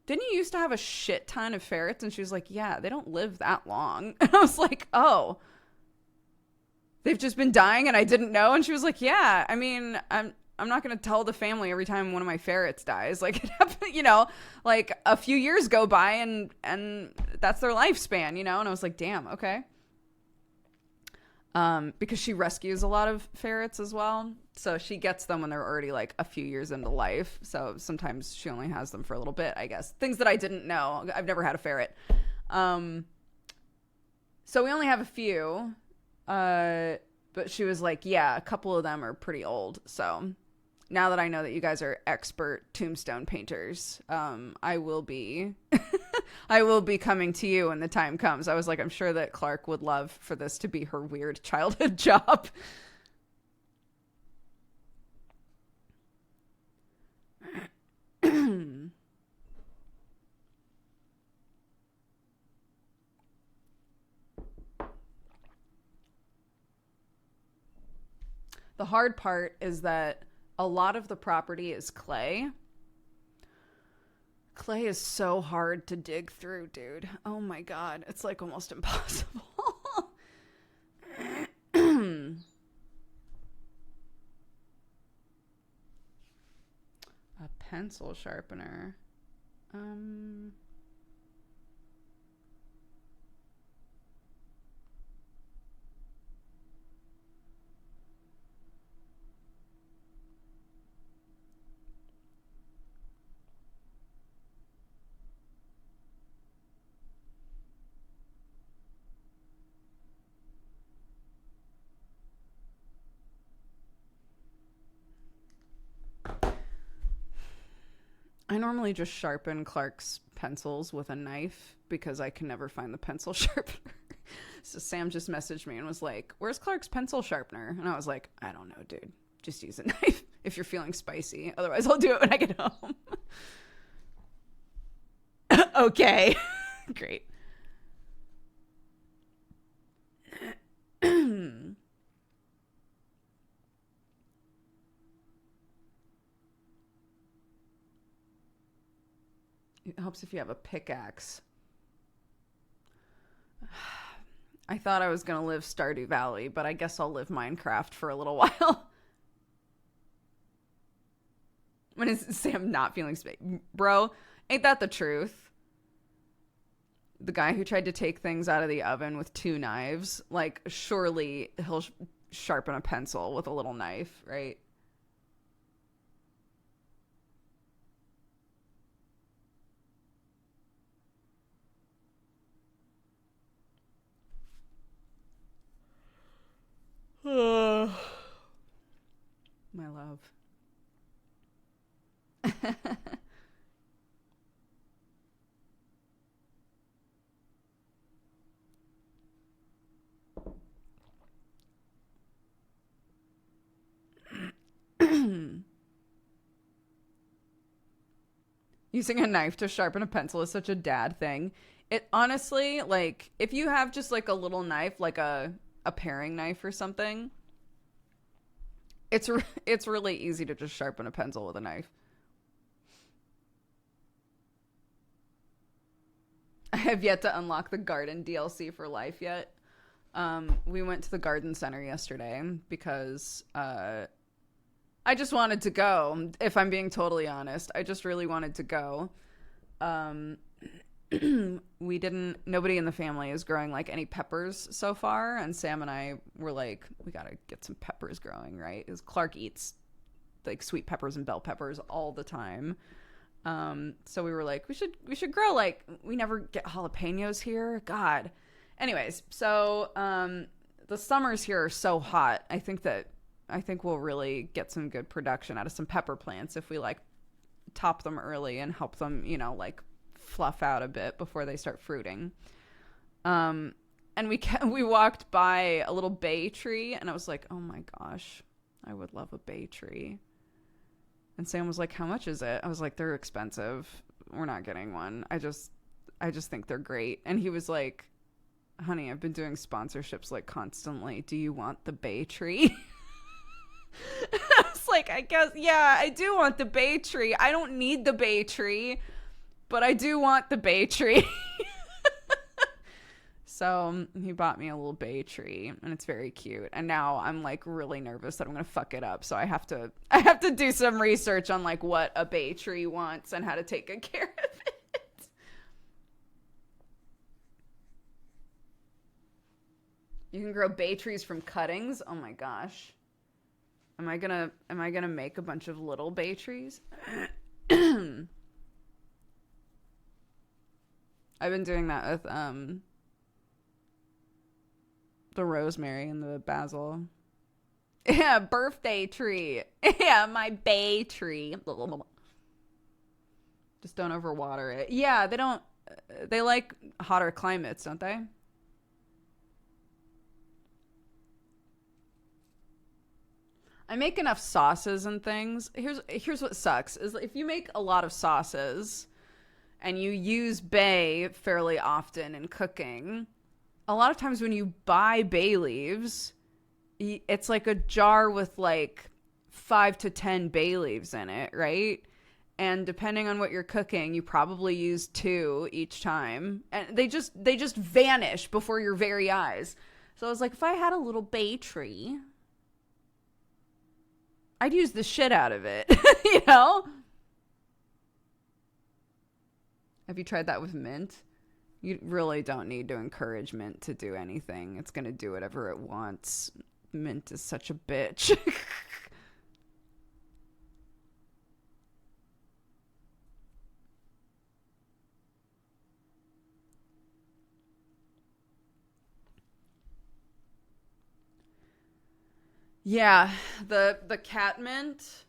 didn't you used to have a shit ton of ferrets? And she was like, yeah, they don't live that long. And I was like, oh, they've just been dying and I didn't know. And she was like, yeah, I mean, I'm not going to tell the family every time one of my ferrets dies. Like, it happened, you know, like a few years go by and that's their lifespan, you know? And I was like, damn, okay. Because she rescues a lot of ferrets as well. So she gets them when they're already like a few years into life. So sometimes she only has them for a little bit, I guess. Things that I didn't know. I've never had a ferret. So we only have a few. But she was like, yeah, a couple of them are pretty old. So now that I know that you guys are expert tombstone painters, I will be I will be coming to you when the time comes. I was like, I'm sure that Clark would love for this to be her weird childhood job. The hard part is that a lot of the property is clay. Clay is so hard to dig through, dude. Oh my god. It's like almost impossible. A pencil sharpener. I normally just sharpen Clark's pencils with a knife because I can never find the pencil sharpener. So Sam just messaged me and was like, "Where's Clark's pencil sharpener?" And I was like, "I don't know, dude. Just use a knife if you're feeling spicy. Otherwise, I'll do it when I get home." Okay. Great. It helps if you have a pickaxe. I thought I was going to live Stardew Valley, but I guess I'll live Minecraft for a little while. When is Sam not feeling space? Bro, ain't that the truth? The guy who tried to take things out of the oven with 2 knives, like, surely he'll sharpen a pencil with a little knife, right? My love. Using a knife to sharpen a pencil is such a dad thing. It honestly, like, if you have just like a little knife, like a paring knife or something, it's really easy to just sharpen a pencil with a knife. I have yet to unlock the garden DLC for life yet. We went to the garden center yesterday because I just wanted to go. If I'm being totally honest, I just really wanted to go. Nobody in the family is growing like any peppers so far, and Sam and I were like, we gotta get some peppers growing, right? Because Clark eats like sweet peppers and bell peppers all the time. So we were like, we should grow, like, we never get jalapenos here. God. Anyways, so the summers here are so hot. I think we'll really get some good production out of some pepper plants if we like top them early and help them, like fluff out a bit before they start fruiting. And we walked by a little bay tree, and I was like, oh my gosh, I would love a bay tree. And Sam was like, how much is it? I was like, they're expensive. We're not getting one. I just think they're great. And he was like, honey, I've been doing sponsorships like constantly. Do you want the bay tree? I was like, I guess, yeah, I do want the bay tree. I don't need the bay tree, but I do want the bay tree. So he bought me a little bay tree, and it's very cute. And now I'm like really nervous that I'm gonna fuck it up. So I have to do some research on like what a bay tree wants and how to take good care of it. You can grow bay trees from cuttings. Oh my gosh. Am I gonna make a bunch of little bay trees? I've been doing that with the rosemary and the basil. Yeah, birthday tree. Yeah, my bay tree. Just don't overwater it. Yeah, they like hotter climates, don't they? I make enough sauces and things. Here's what sucks is if you make a lot of sauces and you use bay fairly often in cooking, a lot of times when you buy bay leaves, it's like a jar with like 5 to 10 bay leaves in it, right? And depending on what you're cooking, you probably use 2 each time, and they just vanish before your very eyes. So I was like, if I had a little bay tree, I'd use the shit out of it. You know? Have you tried that with mint? You really don't need to encourage mint to do anything. It's going to do whatever it wants. Mint is such a bitch. Yeah, the cat mint.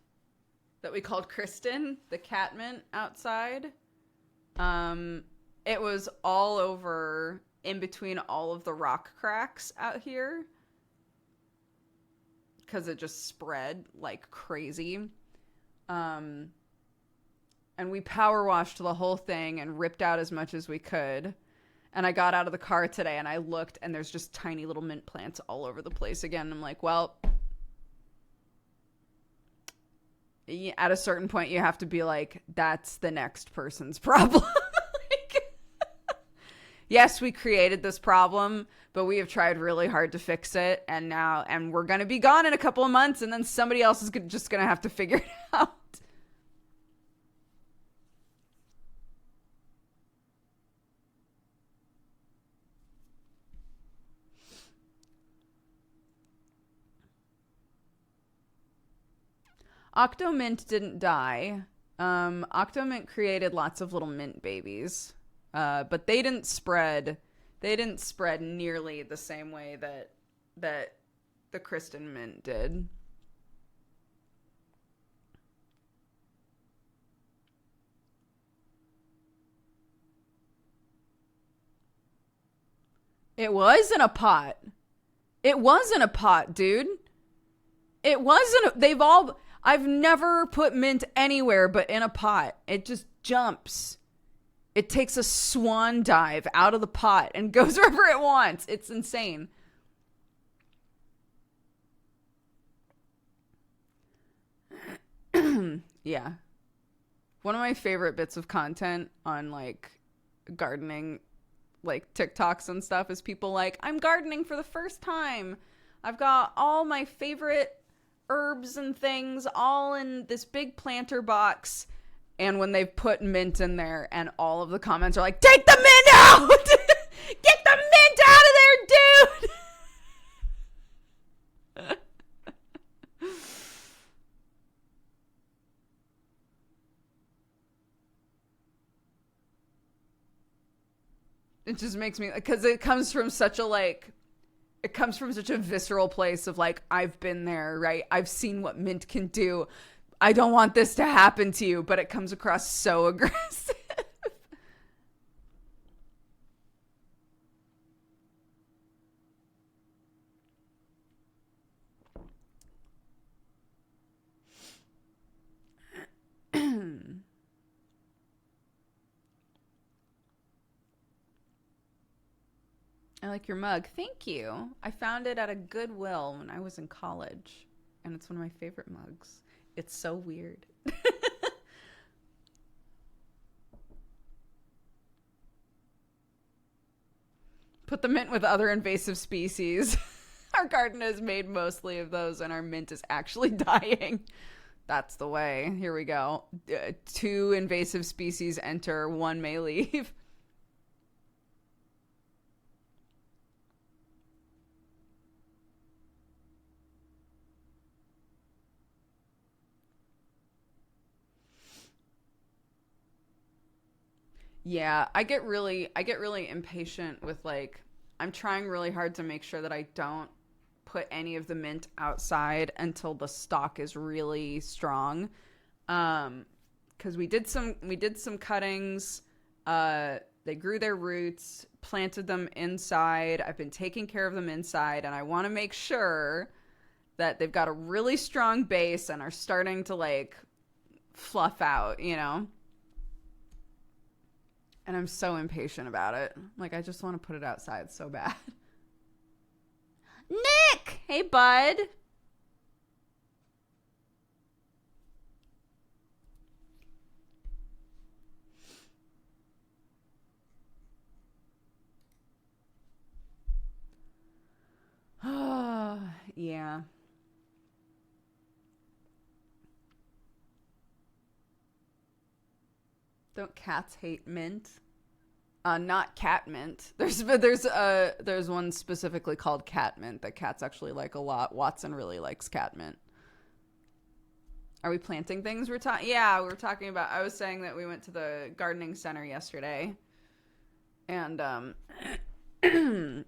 that we called Kristen, the cat mint outside. It was all over in between all of the rock cracks out here because it just spread like crazy. And we power washed the whole thing and ripped out as much as we could. And I got out of the car today and I looked and there's just tiny little mint plants all over the place again. I'm like, well, at a certain point you have to be like, that's the next person's problem. Yes, we created this problem, but we have tried really hard to fix it, and we're going to be gone in a couple of months, and then somebody else is just going to have to figure it out. Octomint didn't die. Octomint created lots of little mint babies. But they didn't spread nearly the same way that the Kristen mint did. It was in a pot. It was in a pot, dude. It wasn't. I've never put mint anywhere but in a pot. It just jumps. It takes a swan dive out of the pot and goes wherever it wants. It's insane. Yeah. One of my favorite bits of content on like gardening, like TikToks and stuff, is people like, I'm gardening for the first time. I've got all my favorite herbs and things all in this big planter box. And when they've put mint in there and all of the comments are like, take the mint out! Get the mint out of there, dude! It just makes me, because it comes from such a visceral place of like, I've been there, right? I've seen what mint can do. I don't want this to happen to you, but it comes across so aggressive. I like your mug. Thank you. I found it at a Goodwill when I was in college, and it's one of my favorite mugs. It's so weird. Put the mint with other invasive species. Our garden is made mostly of those, and our mint is actually dying. That's the way. Here we go. 2 invasive species enter, 1 may leave. Yeah, I get really impatient with like, I'm trying really hard to make sure that I don't put any of the mint outside until the stalk is really strong. Cuz we did some cuttings, they grew their roots, planted them inside. I've been taking care of them inside, and I want to make sure that they've got a really strong base and are starting to like fluff out, you know? And I'm so impatient about it. Like, I just want to put it outside so bad. Nick! Hey, bud. Yeah. Don't cats hate mint? Not cat mint. There's one specifically called cat mint that cats actually like a lot. Watson really likes cat mint. Are we planting things? Yeah, we were talking about. I was saying that we went to the gardening center yesterday, and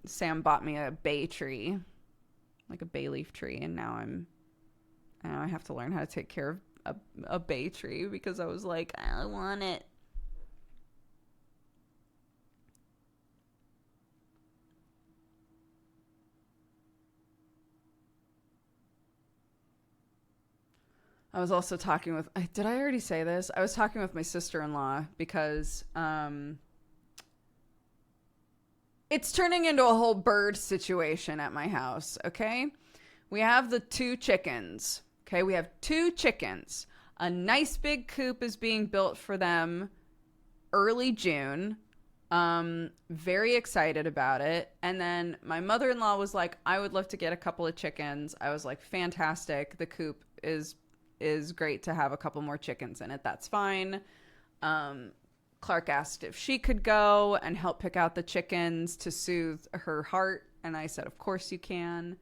Sam bought me a bay tree, like a bay leaf tree, and now I have to learn how to take care of a bay tree because I was like, I want it. I was also talking with, did I already say this? I was talking with my sister-in-law because it's turning into a whole bird situation at my house, okay? We have the 2 chickens, okay? We have 2 chickens. A nice big coop is being built for them early June. Very excited about it. And then my mother-in-law was like, I would love to get a couple of chickens. I was like, fantastic. The coop is great to have a couple more chickens in it. That's fine. Clark asked if she could go and help pick out the chickens to soothe her heart. And I said, of course you can.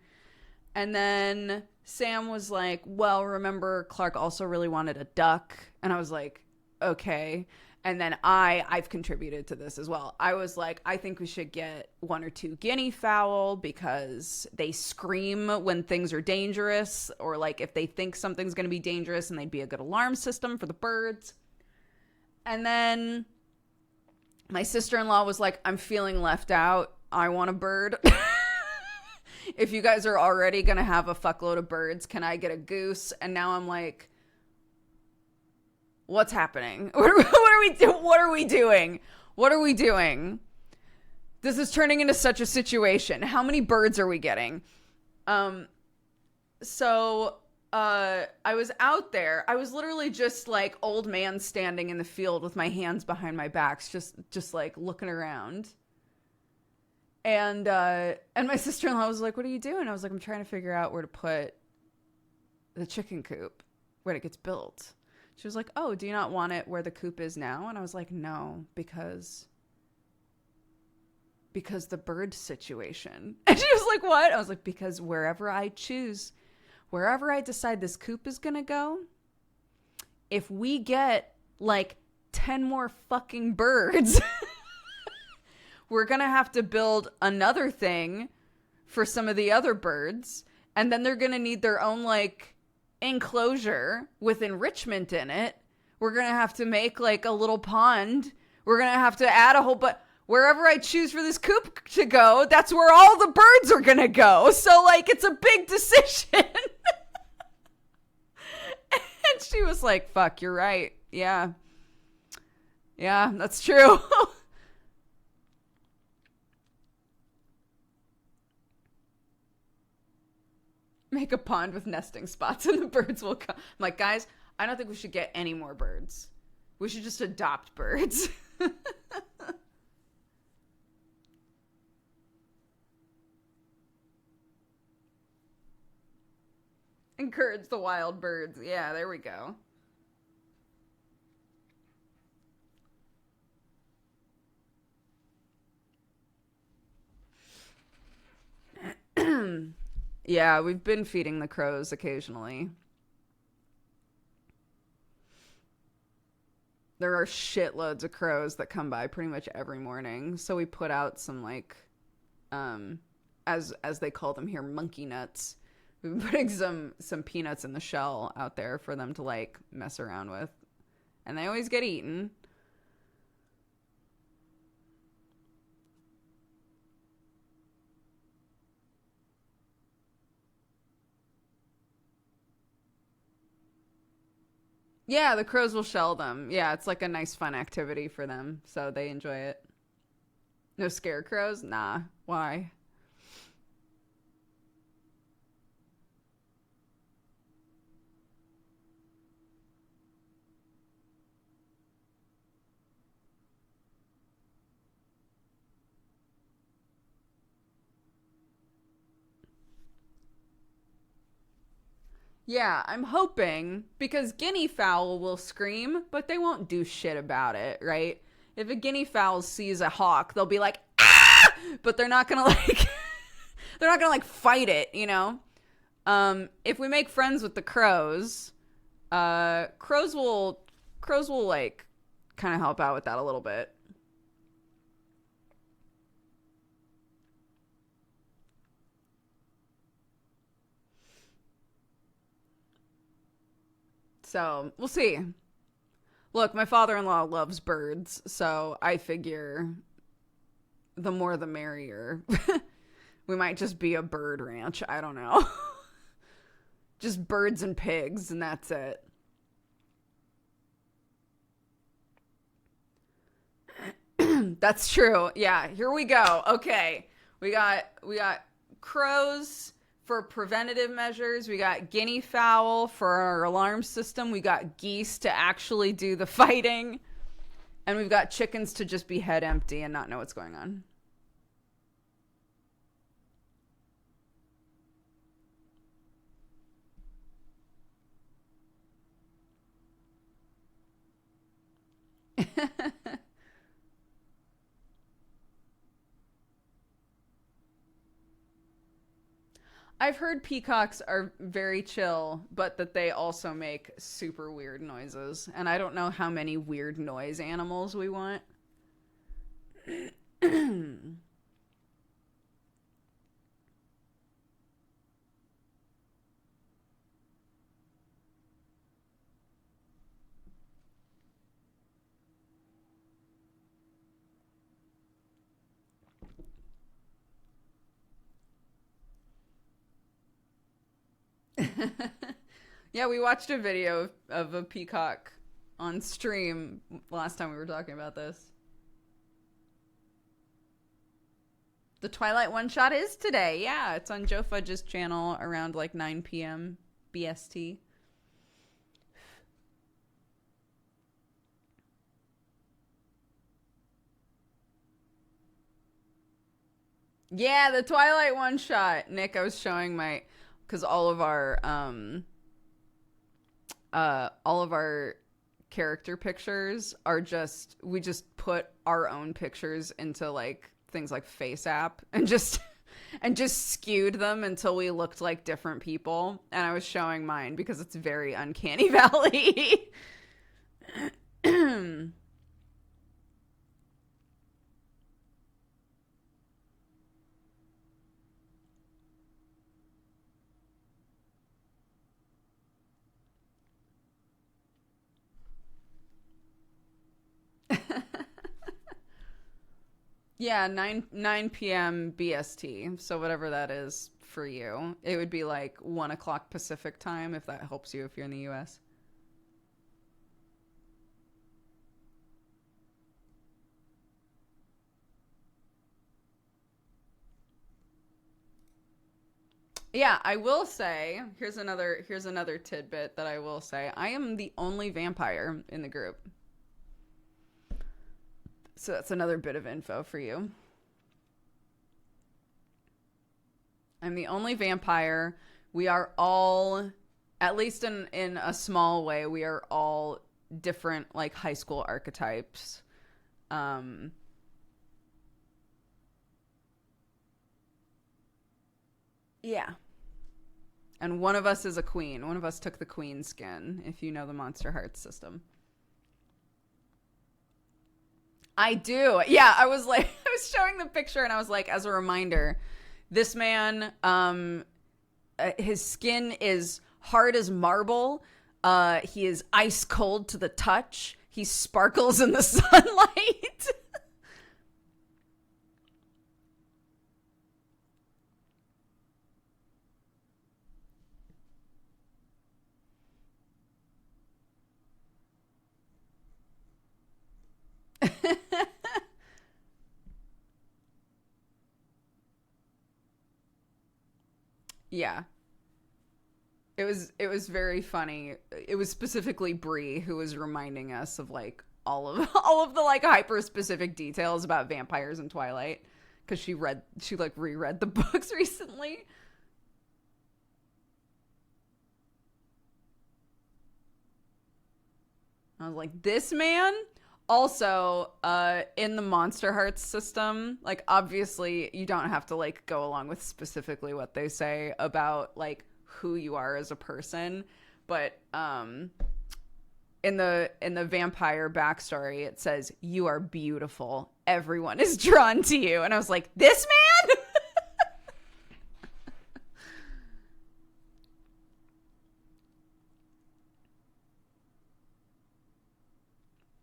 And then Sam was like, well, remember, Clark also really wanted a duck. And I was like, okay. And then I've contributed to this as well. I was like, I think we should get 1 or 2 guinea fowl because they scream when things are dangerous, or like if they think something's going to be dangerous, and they'd be a good alarm system for the birds. And then my sister-in-law was like, I'm feeling left out. I want a bird. If you guys are already going to have a fuckload of birds, can I get a goose? And now I'm like, what's happening? What are we doing? What are we doing? This is turning into such a situation. How many birds are we getting? So I was out there. I was literally just like old man standing in the field with my hands behind my back, just like looking around. And my sister-in-law was like, what are you doing? I was like, I'm trying to figure out where to put the chicken coop when it gets built. She was like, oh, do you not want it where the coop is now? And I was like, no, because the bird situation. And she was like, what? I was like, because wherever I decide this coop is going to go, if we get like 10 more fucking birds, we're going to have to build another thing for some of the other birds. And then they're going to need their own like enclosure with enrichment in it. We're going to have to make like a little pond. We're going to have to add a whole, but wherever I choose for this coop to go, that's where all the birds are going to go. So like, it's a big decision. And she was like, fuck, you're right. Yeah. Yeah, that's true. Make a pond with nesting spots and the birds will come. I'm like, guys, I don't think we should get any more birds. We should just adopt birds. Encourage the wild birds. Yeah, there we go. Yeah, we've been feeding the crows occasionally. There are shitloads of crows that come by pretty much every morning. So we put out some like, as they call them here, monkey nuts. We've been putting some peanuts in the shell out there for them to like mess around with. And they always get eaten. Yeah, the crows will shell them. Yeah, it's like a nice fun activity for them. So they enjoy it. No scarecrows? Nah. Why? Yeah, I'm hoping, because guinea fowl will scream, but they won't do shit about it, right? If a guinea fowl sees a hawk, they'll be like, ah! But they're not gonna like, they're not gonna like fight it, you know? If we make friends with the crows, crows will like kind of help out with that a little bit. So we'll see. Look, my father-in-law loves birds, so I figure the more the merrier. We might just be a bird ranch. I don't know. Just birds and pigs, and that's it. That's true. Yeah, here we go. Okay. We got crows for preventative measures. We got guinea fowl for our alarm system. We got geese to actually do the fighting. And we've got chickens to just be head empty and not know what's going on. I've heard peacocks are very chill, but that they also make super weird noises. And I don't know how many weird noise animals we want. Yeah, we watched a video of a peacock on stream last time we were talking about this. The Twilight one shot is today. Yeah, it's on Joe Fudge's channel around like 9 p.m. BST. Yeah, the Twilight one shot. Nick, I was showing my, because all of our character pictures are just, we just put our own pictures into like things like FaceApp and just skewed them until we looked like different people. And I was showing mine because it's very uncanny valley. Yeah, 9 p.m. BST. So whatever that is for you. It would be like 1 o'clock Pacific time, if that helps you if you're in the US. Yeah, I will say, here's another tidbit that I will say. I am the only vampire in the group. So that's another bit of info for you. I'm the only vampire. We are all, at least in a small way, we are all different like high school archetypes. Yeah. And one of us is a queen. One of us took the queen skin, if you know the Monster Hearts system. I do. Yeah, I was like, I was showing the picture and I was like, as a reminder, this man, his skin is hard as marble. He is ice cold to the touch. He sparkles in the sunlight. Yeah. It was very funny. It was specifically Bree who was reminding us of like all of all of the like hyper specific details about vampires in Twilight because she like reread the books recently. I was like, this man also in the Monster Hearts system, like obviously you don't have to like go along with specifically what they say about like who you are as a person, but in the vampire backstory it says you are beautiful, everyone is drawn to you, and I was like, this man.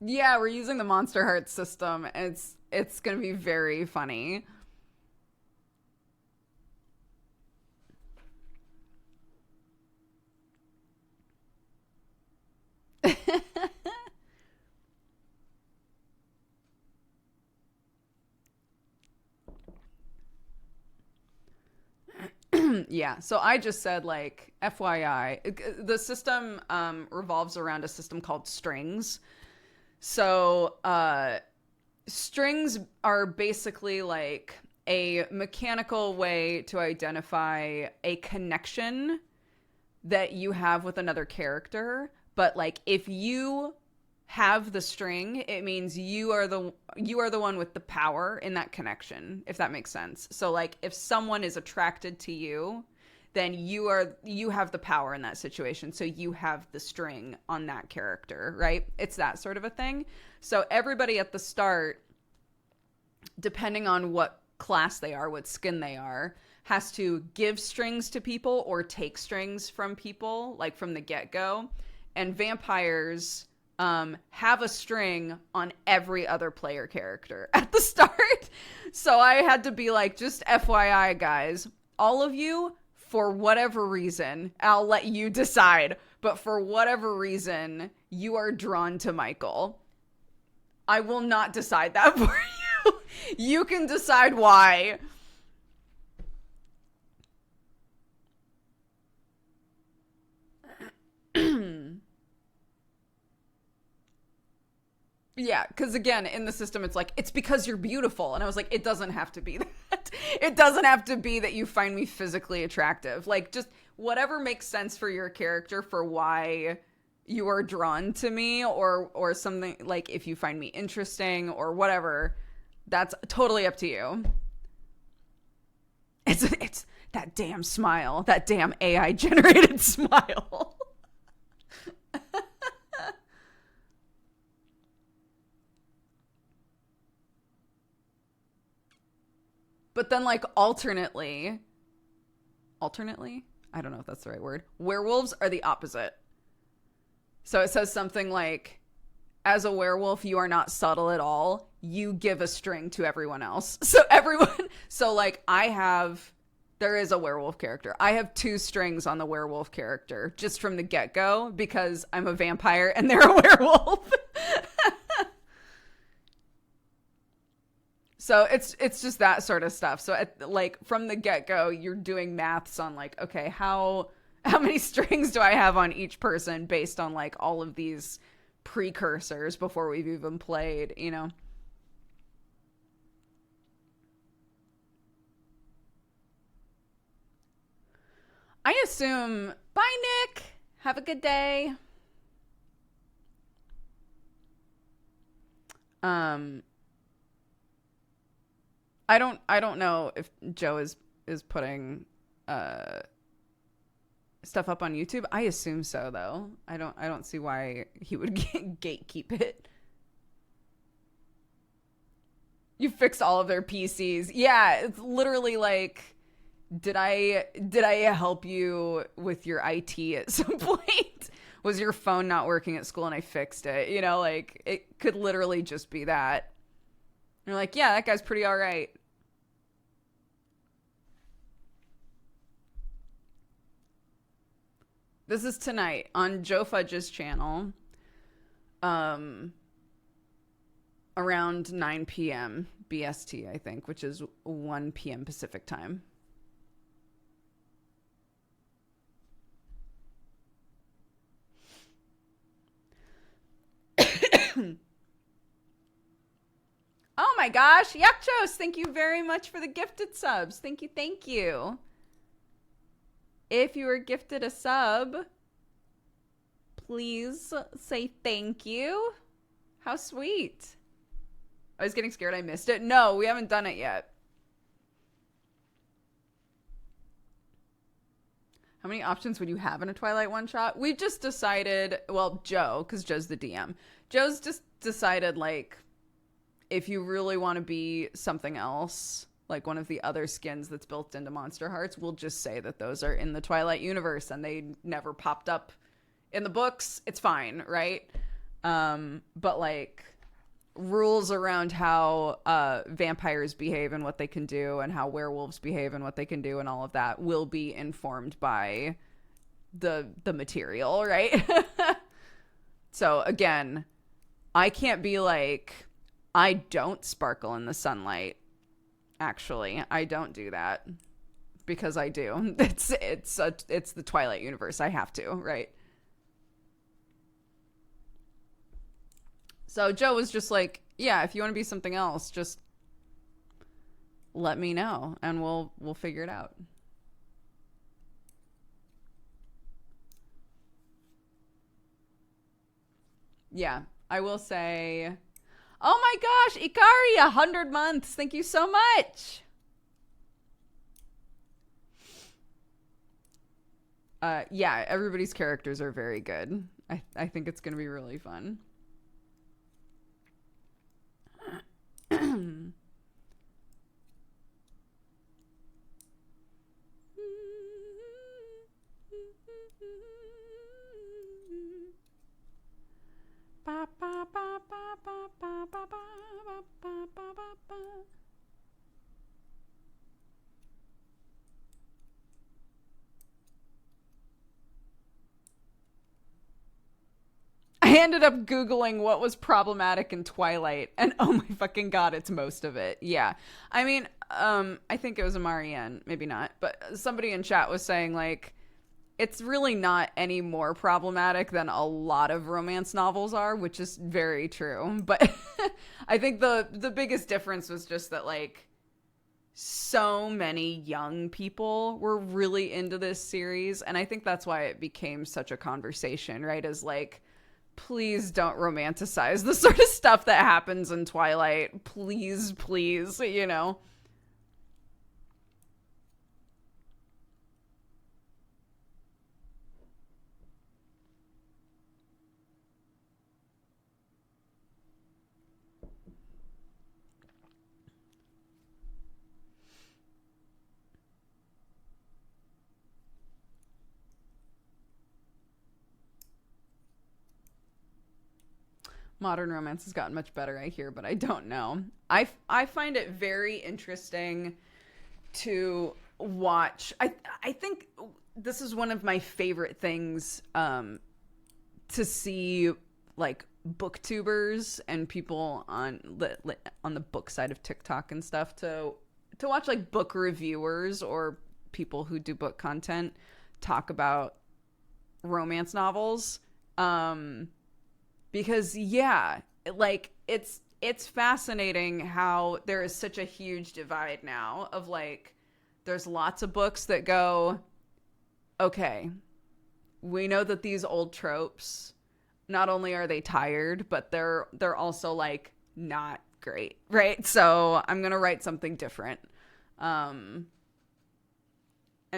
Yeah, we're using the Monster Heart system. It's gonna be very funny. Yeah, so I just said, like, FYI, the system revolves around a system called strings. So strings are basically like a mechanical way to identify a connection that you have with another character. But like, if you have the string, it means you are the one with the power in that connection, if that makes sense. So like, if someone is attracted to you, then you have the power in that situation. So you have the string on that character, right? It's that sort of a thing. So everybody at the start, depending on what class they are, what skin they are, has to give strings to people or take strings from people, like from the get-go. And vampires have a string on every other player character at the start. So I had to be like, just FYI, guys, all of you, for whatever reason, I'll let you decide, but for whatever reason, you are drawn to Michael. I will not decide that for you. You can decide why. Yeah, because again, in the system, it's like, it's because you're beautiful. And I was like, it doesn't have to be that. It doesn't have to be that you find me physically attractive. Like, just whatever makes sense for your character for why you are drawn to me, or something, like if you find me interesting or whatever, that's totally up to you. It's that damn smile, that damn AI generated smile. But then, like, alternately, I don't know if that's the right word. Werewolves are the opposite. So it says something like, as a werewolf, you are not subtle at all. You give a string to everyone else. So like, there is a werewolf character. I have 2 strings on the werewolf character just from the get-go because I'm a vampire and they're a werewolf. So it's just that sort of stuff. So like, from the get-go, you're doing maths on like, okay, how many strings do I have on each person based on like all of these precursors before we've even played, you know? I assume, bye Nick, have a good day. Um I don't know if Joe is putting stuff up on YouTube. I assume so, though. I don't see why he would gatekeep it. You fix all of their PCs. Yeah, it's literally like, did I help you with your IT at some point? Was your phone not working at school and I fixed it? You know, like, it could literally just be that. You're like, yeah, that guy's pretty all right. This is tonight on Joe Fudge's channel, um, around 9 p.m. BST, I think, which is 1 p.m. Pacific time. Oh my gosh, Yakchos, thank you very much for the gifted subs. Thank you, thank you. If you were gifted a sub, please say thank you. How sweet. I was getting scared I missed it. No, we haven't done it yet. How many options would you have in a Twilight one-shot? We've just decided, well, Joe, because Joe's the DM. Joe's just decided, like, if you really want to be something else, like one of the other skins that's built into Monster Hearts, we'll just say that those are in the Twilight universe and they never popped up in the books. It's fine, right? But like rules around how vampires behave and what they can do, and how werewolves behave and what they can do, and all of that will be informed by the material, right? So again, I can't be like, I don't sparkle in the sunlight. Actually, I don't do that, because I do. It's the Twilight universe. I have to, right? So Joe was just like, yeah, if you want to be something else, just let me know and we'll figure it out. Yeah, I will say, oh my gosh, Ikari, 100 months. Thank you so much. Yeah, everybody's characters are very good. I think it's going to be really fun. I ended up Googling what was problematic in Twilight, and oh my fucking god, it's most of it. Yeah. I mean, I think it was a Marianne, maybe not, but somebody in chat was saying, like, it's really not any more problematic than a lot of romance novels are, which is very true. But I think the biggest difference was just that, like, so many young people were really into this series, and I think that's why it became such a conversation, right? Is like, please don't romanticize the sort of stuff that happens in Twilight. Please, please, you know? Modern romance has gotten much better, I hear, but I don't know. I find it very interesting to watch. I think this is one of my favorite things to see, like, booktubers and people on the book side of TikTok and stuff, to watch, like, book reviewers or people who do book content talk about romance novels. Because, yeah, like, it's fascinating how there is such a huge divide now of, like, there's lots of books that go, okay, we know that these old tropes, not only are they tired, but they're also, like, not great, right? So I'm going to write something different, and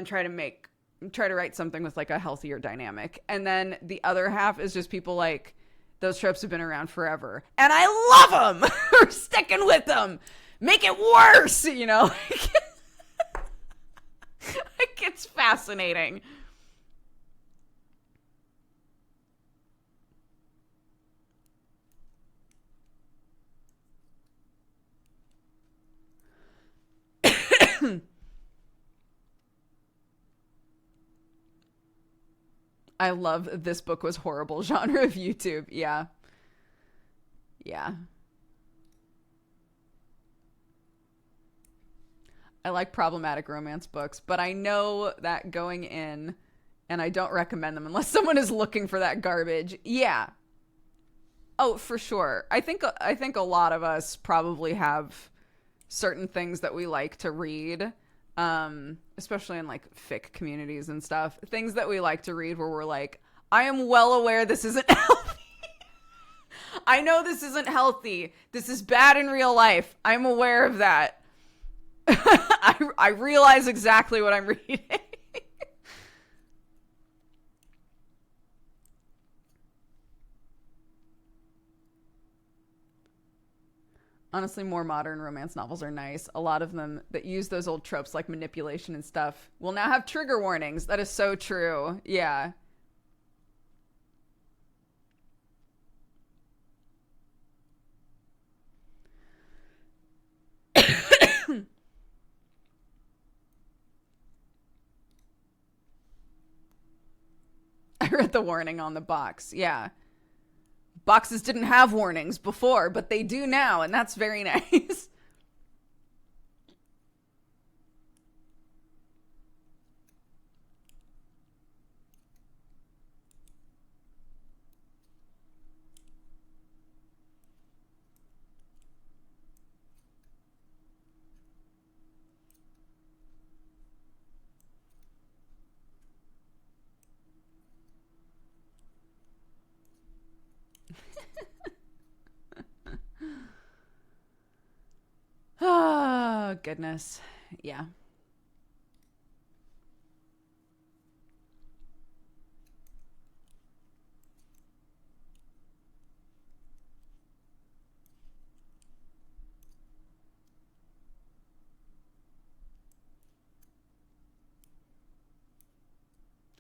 try to write something with, like, a healthier dynamic. And then the other half is just people like, those tropes have been around forever, and I love them. We're sticking with them. Make it worse, you know? Like, it's fascinating. I love this book was horrible genre of YouTube. Yeah. Yeah. I like problematic romance books, but I know that going in, and I don't recommend them unless someone is looking for that garbage. Yeah. Oh, for sure. I think a lot of us probably have certain things that we like to read, especially in, like, fic communities and stuff, things that we like to read where we're like, I am well aware this isn't healthy. I know this isn't healthy. This is bad in real life. I'm aware of that. I realize exactly what I'm reading. Honestly, more modern romance novels are nice. A lot of them that use those old tropes like manipulation and stuff will now have trigger warnings. That is so true. Yeah. at the warning on the box. Yeah. Boxes didn't have warnings before, but they do now, and that's very nice. Oh, goodness. Yeah.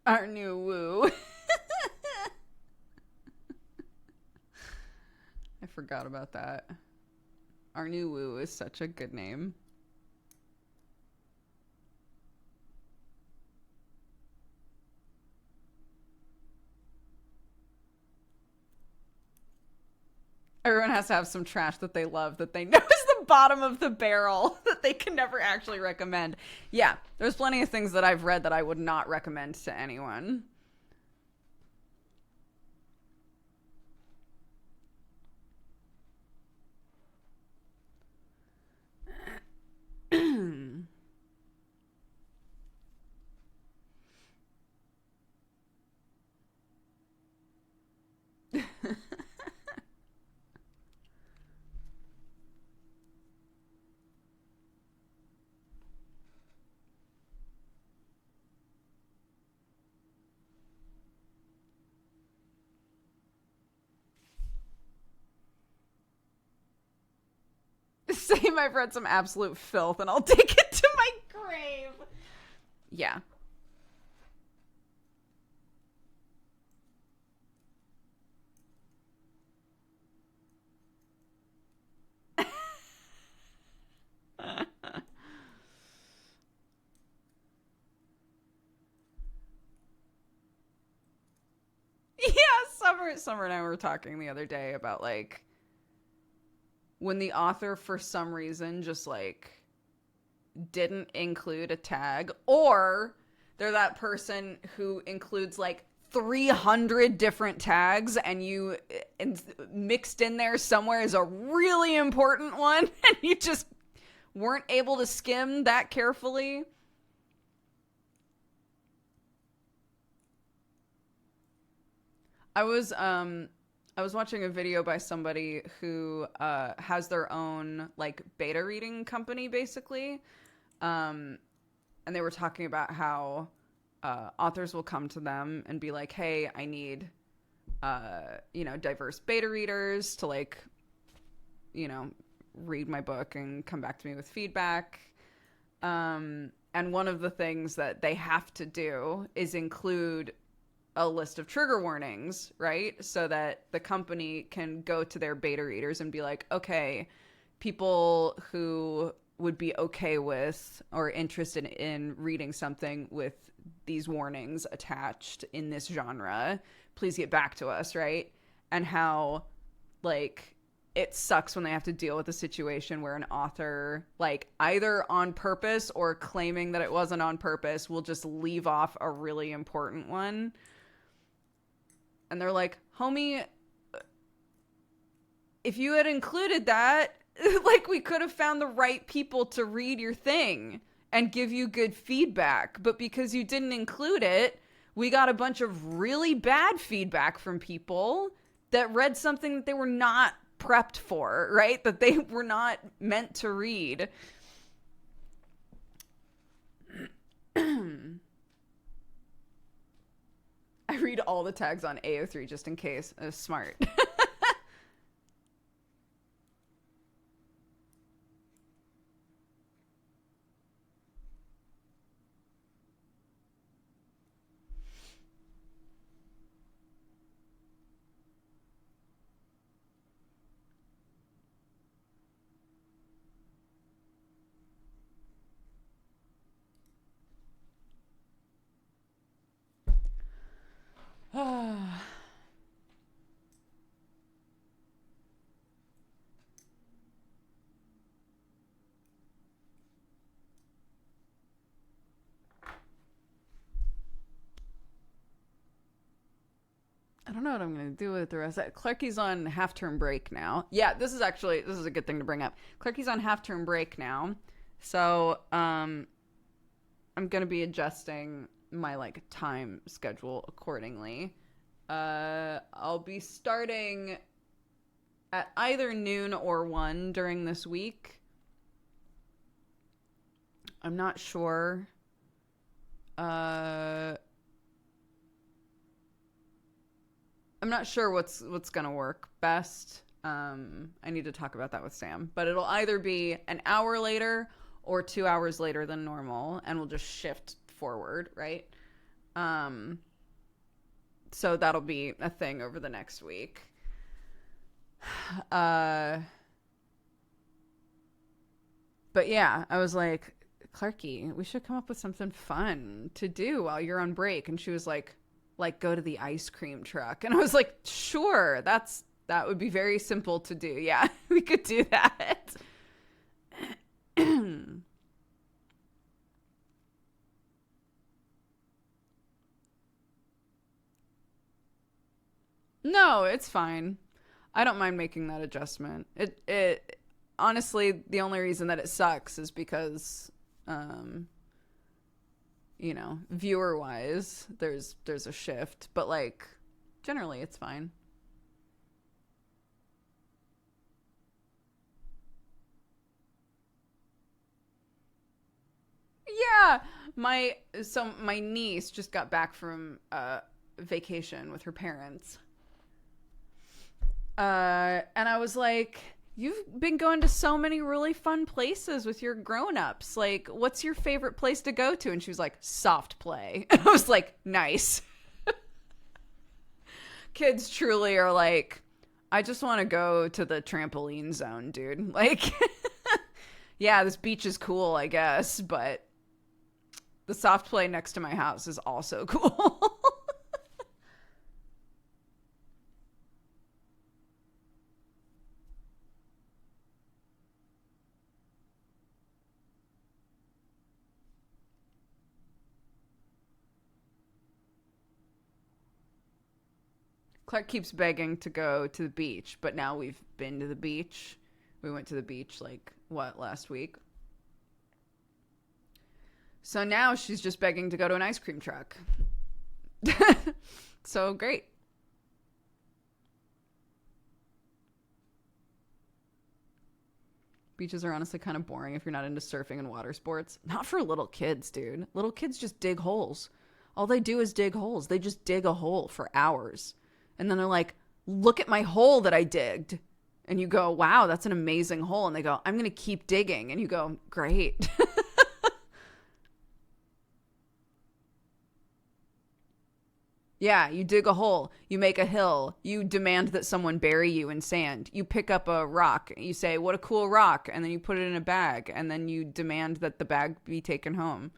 Our new woo. I forgot about that. Our new woo is such a good name. Everyone has to have some trash that they love that they know is the bottom of the barrel that they can never actually recommend. Yeah, there's plenty of things that I've read that I would not recommend to anyone. Same, I've read some absolute filth and I'll take it to my grave. Yeah. Yeah, Summer and I were talking the other day about like when the author for some reason just like didn't include a tag, or they're that person who includes like 300 different tags and you and mixed in there somewhere is a really important one and you just weren't able to skim that carefully. I was watching a video by somebody who has their own like beta reading company basically. And they were talking about how authors will come to them and be like, hey, I need diverse beta readers to like read my book and come back to me with feedback. And one of the things that they have to do is include a list of trigger warnings, right? So that the company can go to their beta readers and be like, okay, people who would be okay with or interested in reading something with these warnings attached in this genre, please get back to us, right? And how, like, it sucks when they have to deal with a situation where an author, like, either on purpose or claiming that it wasn't on purpose, will just leave off a really important one. And they're like, homie, if you had included that, like, we could have found the right people to read your thing and give you good feedback. But because you didn't include it, we got a bunch of really bad feedback from people that read something that they were not prepped for, right? That they were not meant to read. I read all the tags on AO3 just in case. Smart. I don't know what I'm going to do with the rest of it. Clarky's on half-term break now. Yeah, this is a good thing to bring up. Clarky's on half-term break now. So, I'm going to be adjusting my, like, time schedule accordingly. I'll be starting at either noon or 1 during this week. I'm not sure. I'm not sure what's gonna work best. I need to talk about that with Sam. But it'll either be an hour later or 2 hours later than normal, and we'll just shift forward, right? So that'll be a thing over the next week. But yeah, I was like, Clarky, we should come up with something fun to do while you're on break. And she was like go to the ice cream truck. And I was like, sure, that would be very simple to do. Yeah, we could do that. No, it's fine. I don't mind making that adjustment. It honestly, the only reason that it sucks is because viewer wise, there's a shift, but like generally it's fine. Yeah, my niece just got back from vacation with her parents. And I was like, you've been going to so many really fun places with your grown-ups. Like, what's your favorite place to go to? And she was like, soft play. And I was like, nice. Kids truly are like, I just want to go to the trampoline zone, dude. Like, yeah, this beach is cool, I guess, but the soft play next to my house is also cool. Clark keeps begging to go to the beach, but now we've been to the beach. We went to the beach, like, last week? So now she's just begging to go to an ice cream truck. So great. Beaches are honestly kind of boring if you're not into surfing and water sports. Not for little kids, dude. Little kids just dig holes. All they do is dig holes. They just dig a hole for hours. And then they're like, look at my hole that I digged. And you go, wow, that's an amazing hole. And they go, I'm going to keep digging. And you go, great. Yeah, you dig a hole. You make a hill. You demand that someone bury you in sand. You pick up a rock. You say, what a cool rock. And then you put it in a bag. And then you demand that the bag be taken home.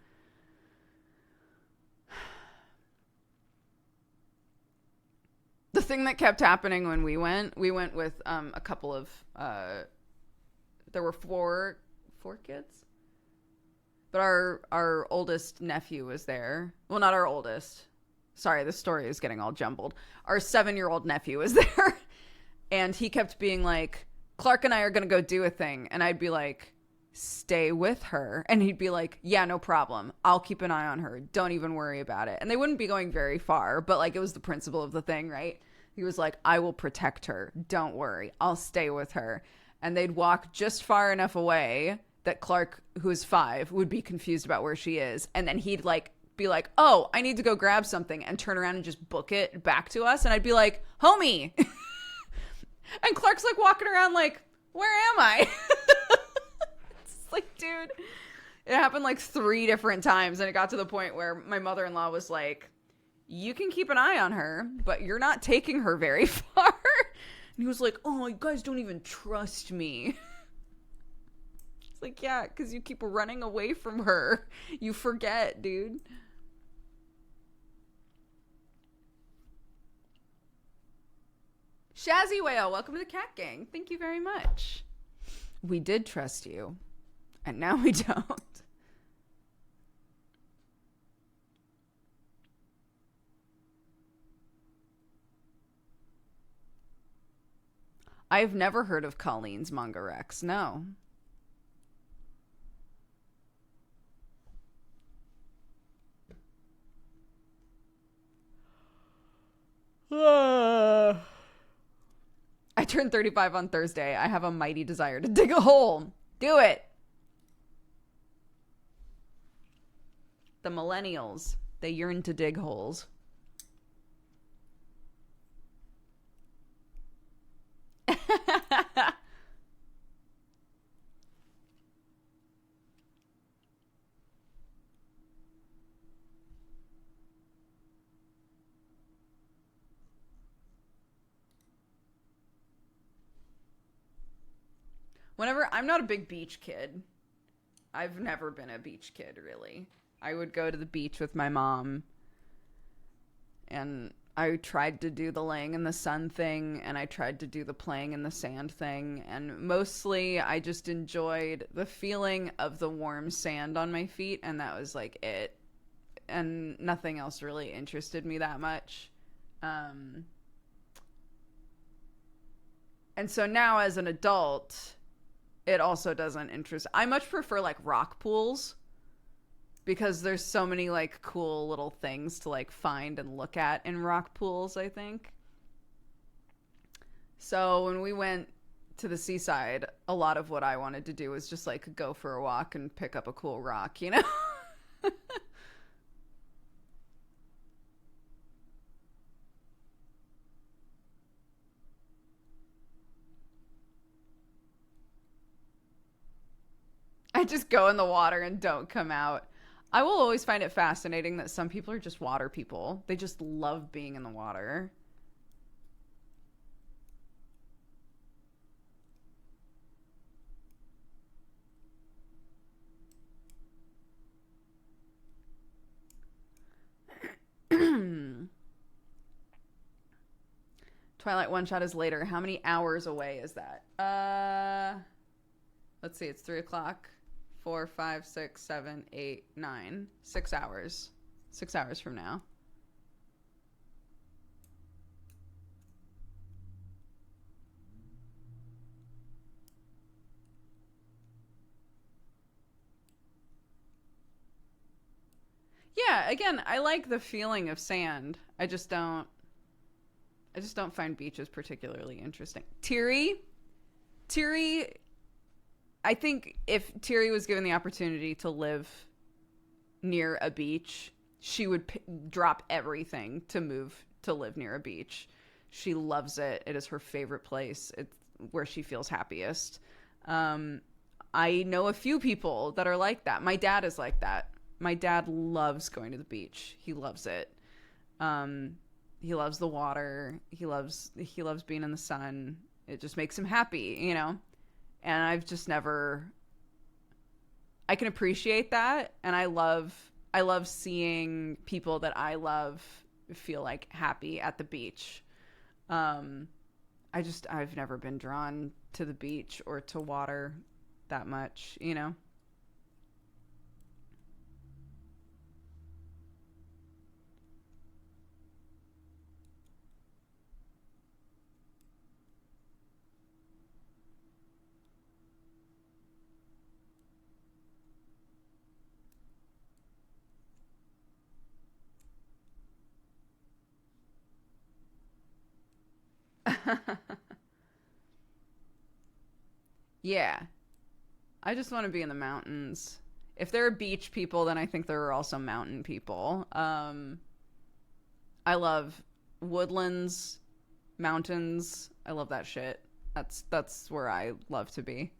The thing that kept happening when we went with a couple of there were four kids, but our oldest nephew was there. Well, not our oldest. Sorry, this story is getting all jumbled. Our 7-year-old nephew was there, and he kept being like, Clark and I are gonna go do a thing, and I'd be like, stay with her, and he'd be like, yeah, no problem, I'll keep an eye on her, don't even worry about it. And they wouldn't be going very far, but like it was the principle of the thing, right? He was like, I will protect her, don't worry, I'll stay with her. And they'd walk just far enough away that Clark, who's 5, would be confused about where she is, and then he'd like be like, oh, I need to go grab something, and turn around and just book it back to us. And I'd be like, homie. And Clark's like walking around like, where am I? It's like, dude, it happened like 3 different times, and it got to the point where my mother-in-law was like, you can keep an eye on her, but you're not taking her very far. And he was like, oh, you guys don't even trust me. It's like, yeah, because you keep running away from her. You forget, dude. Shazzy Whale, welcome to the Cat Gang. Thank you very much. We did trust you, and now we don't. I've never heard of Colleen's Manga Rex. No. I turned 35 on Thursday. I have a mighty desire to dig a hole. Do it. The millennials, they yearn to dig holes. I'm not a big beach kid. I've never been a beach kid, really. I would go to the beach with my mom, and I tried to do the laying in the sun thing, and I tried to do the playing in the sand thing, and mostly I just enjoyed the feeling of the warm sand on my feet, and that was like it. And nothing else really interested me that much. And so now as an adult, it also doesn't interest. I much prefer like rock pools because there's so many like cool little things to like find and look at in rock pools, I think. So when we went to the seaside, a lot of what I wanted to do was just like go for a walk and pick up a cool rock, you know? I just go in the water and don't come out. I will always find it fascinating that some people are just water people. They just love being in the water. Twilight One Shot is later. How many hours away is that? Let's see. It's 3 o'clock. 4, 5, 6, 7, 8, 9. 6 hours. 6 hours from now. Yeah, again, I like the feeling of sand. I just don't find beaches particularly interesting. Teary, I think if Teary was given the opportunity to live near a beach, she would drop everything to move to live near a beach. She loves it. It is her favorite place. It's where she feels happiest. I know a few people that are like that. My dad is like that. My dad loves going to the beach. He loves it. He loves the water. He loves being in the sun. It just makes him happy, you know? And I've just never, I can appreciate that. And I love seeing people that I love feel like happy at the beach. I've never been drawn to the beach or to water that much, you know? Yeah. I just want to be in the mountains. If there are beach people, then I think there are also mountain people. I love woodlands, mountains. I love that shit. That's where I love to be.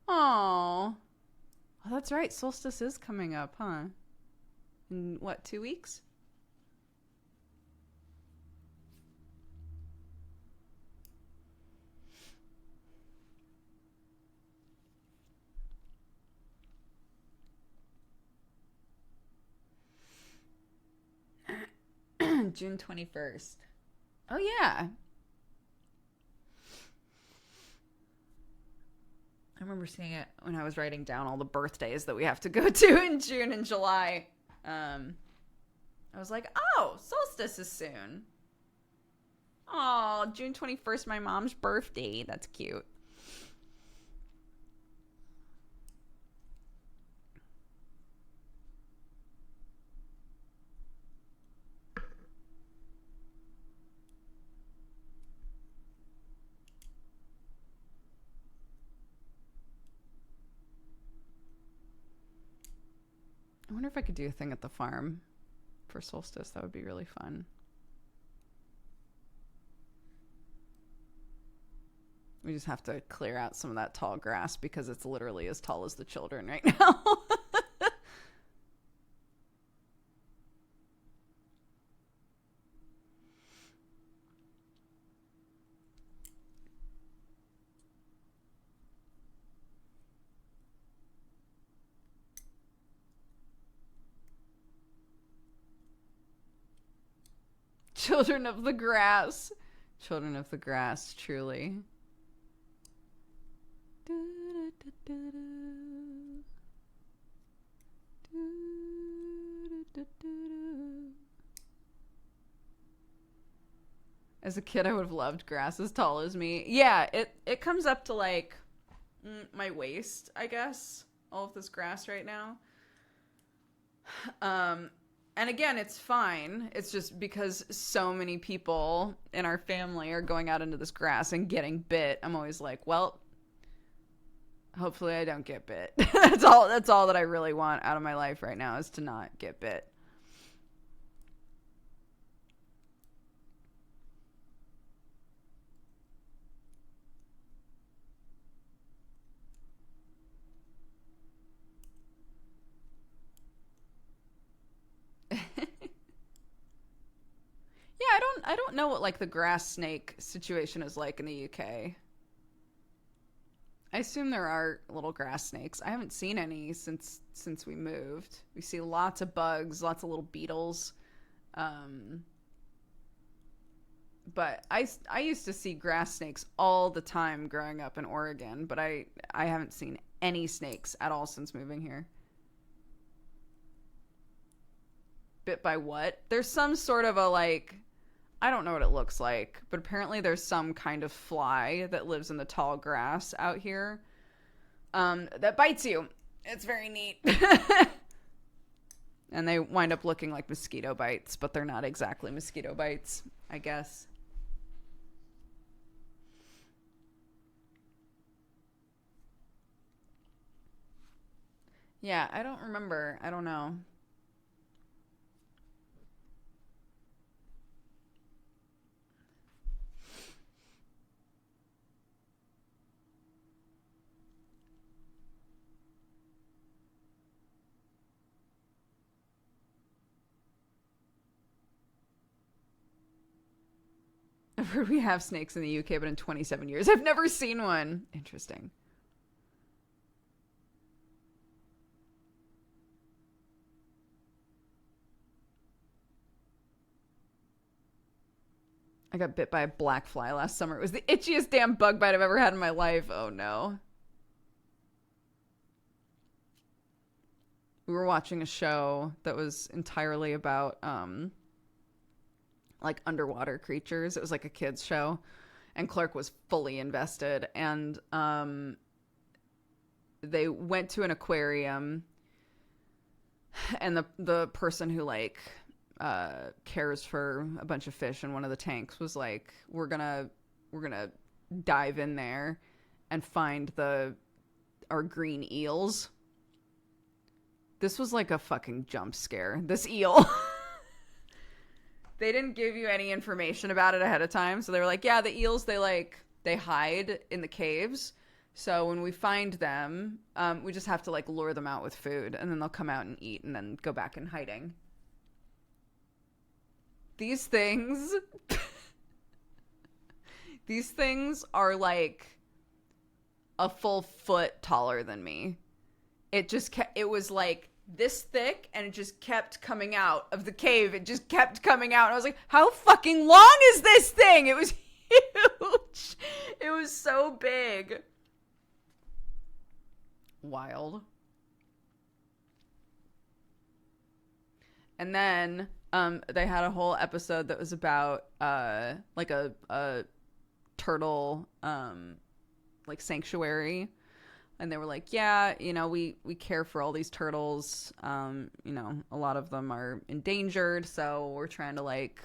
Oh, that's right. Solstice is coming up, huh? In what, 2 weeks? June 21st. Oh, yeah. I remember seeing it when I was writing down all the birthdays that we have to go to in June and July. I was like, oh, solstice is soon. Oh, June 21st, my mom's birthday. That's cute. I wonder if I could do a thing at the farm for solstice. That would be really fun. We just have to clear out some of that tall grass because it's literally as tall as the children right now. Children of the grass. Children of the grass, truly. As a kid, I would have loved grass as tall as me. Yeah, it comes up to like my waist, I guess. All of this grass right now. And again, it's fine. It's just because so many people in our family are going out into this grass and getting bit. I'm always like, well, hopefully I don't get bit. That's all that I really want out of my life right now is to not get bit. Yeah, I don't know what like the grass snake situation is like in the UK. I assume there are little grass snakes. I haven't seen any since we moved. We see lots of bugs, lots of little beetles. But I used to see grass snakes all the time growing up in Oregon, but I haven't seen any snakes at all since moving here. Bit by what? There's some sort of a like, I don't know what it looks like, but apparently there's some kind of fly that lives in the tall grass out here that bites you. It's very neat. And they wind up looking like mosquito bites, but they're not exactly mosquito bites, I guess. Yeah, I don't remember. I don't know. I've heard we have snakes in the UK, but in 27 years, I've never seen one. Interesting. I got bit by a black fly last summer. It was the itchiest damn bug bite I've ever had in my life. Oh no. We were watching a show that was entirely about like underwater creatures. It was like a kids show, and Clark was fully invested. And they went to an aquarium, and the person who like cares for a bunch of fish in one of the tanks was like, we're gonna dive in there and find our green eels. This was like a fucking jump scare. This eel. They didn't give you any information about it ahead of time. So they were like, yeah, the eels, they hide in the caves. So when we find them, we just have to like lure them out with food, and then they'll come out and eat and then go back in hiding. These things these things are like a full foot taller than me. It was like this thick, and it just kept coming out of the cave. It just kept coming out. And I was like, how fucking long is this thing? It was huge. It was so big. Wild. And then they had a whole episode that was about like a turtle like sanctuary, and they were like, yeah, you know, we care for all these turtles, you know, a lot of them are endangered, so we're trying to like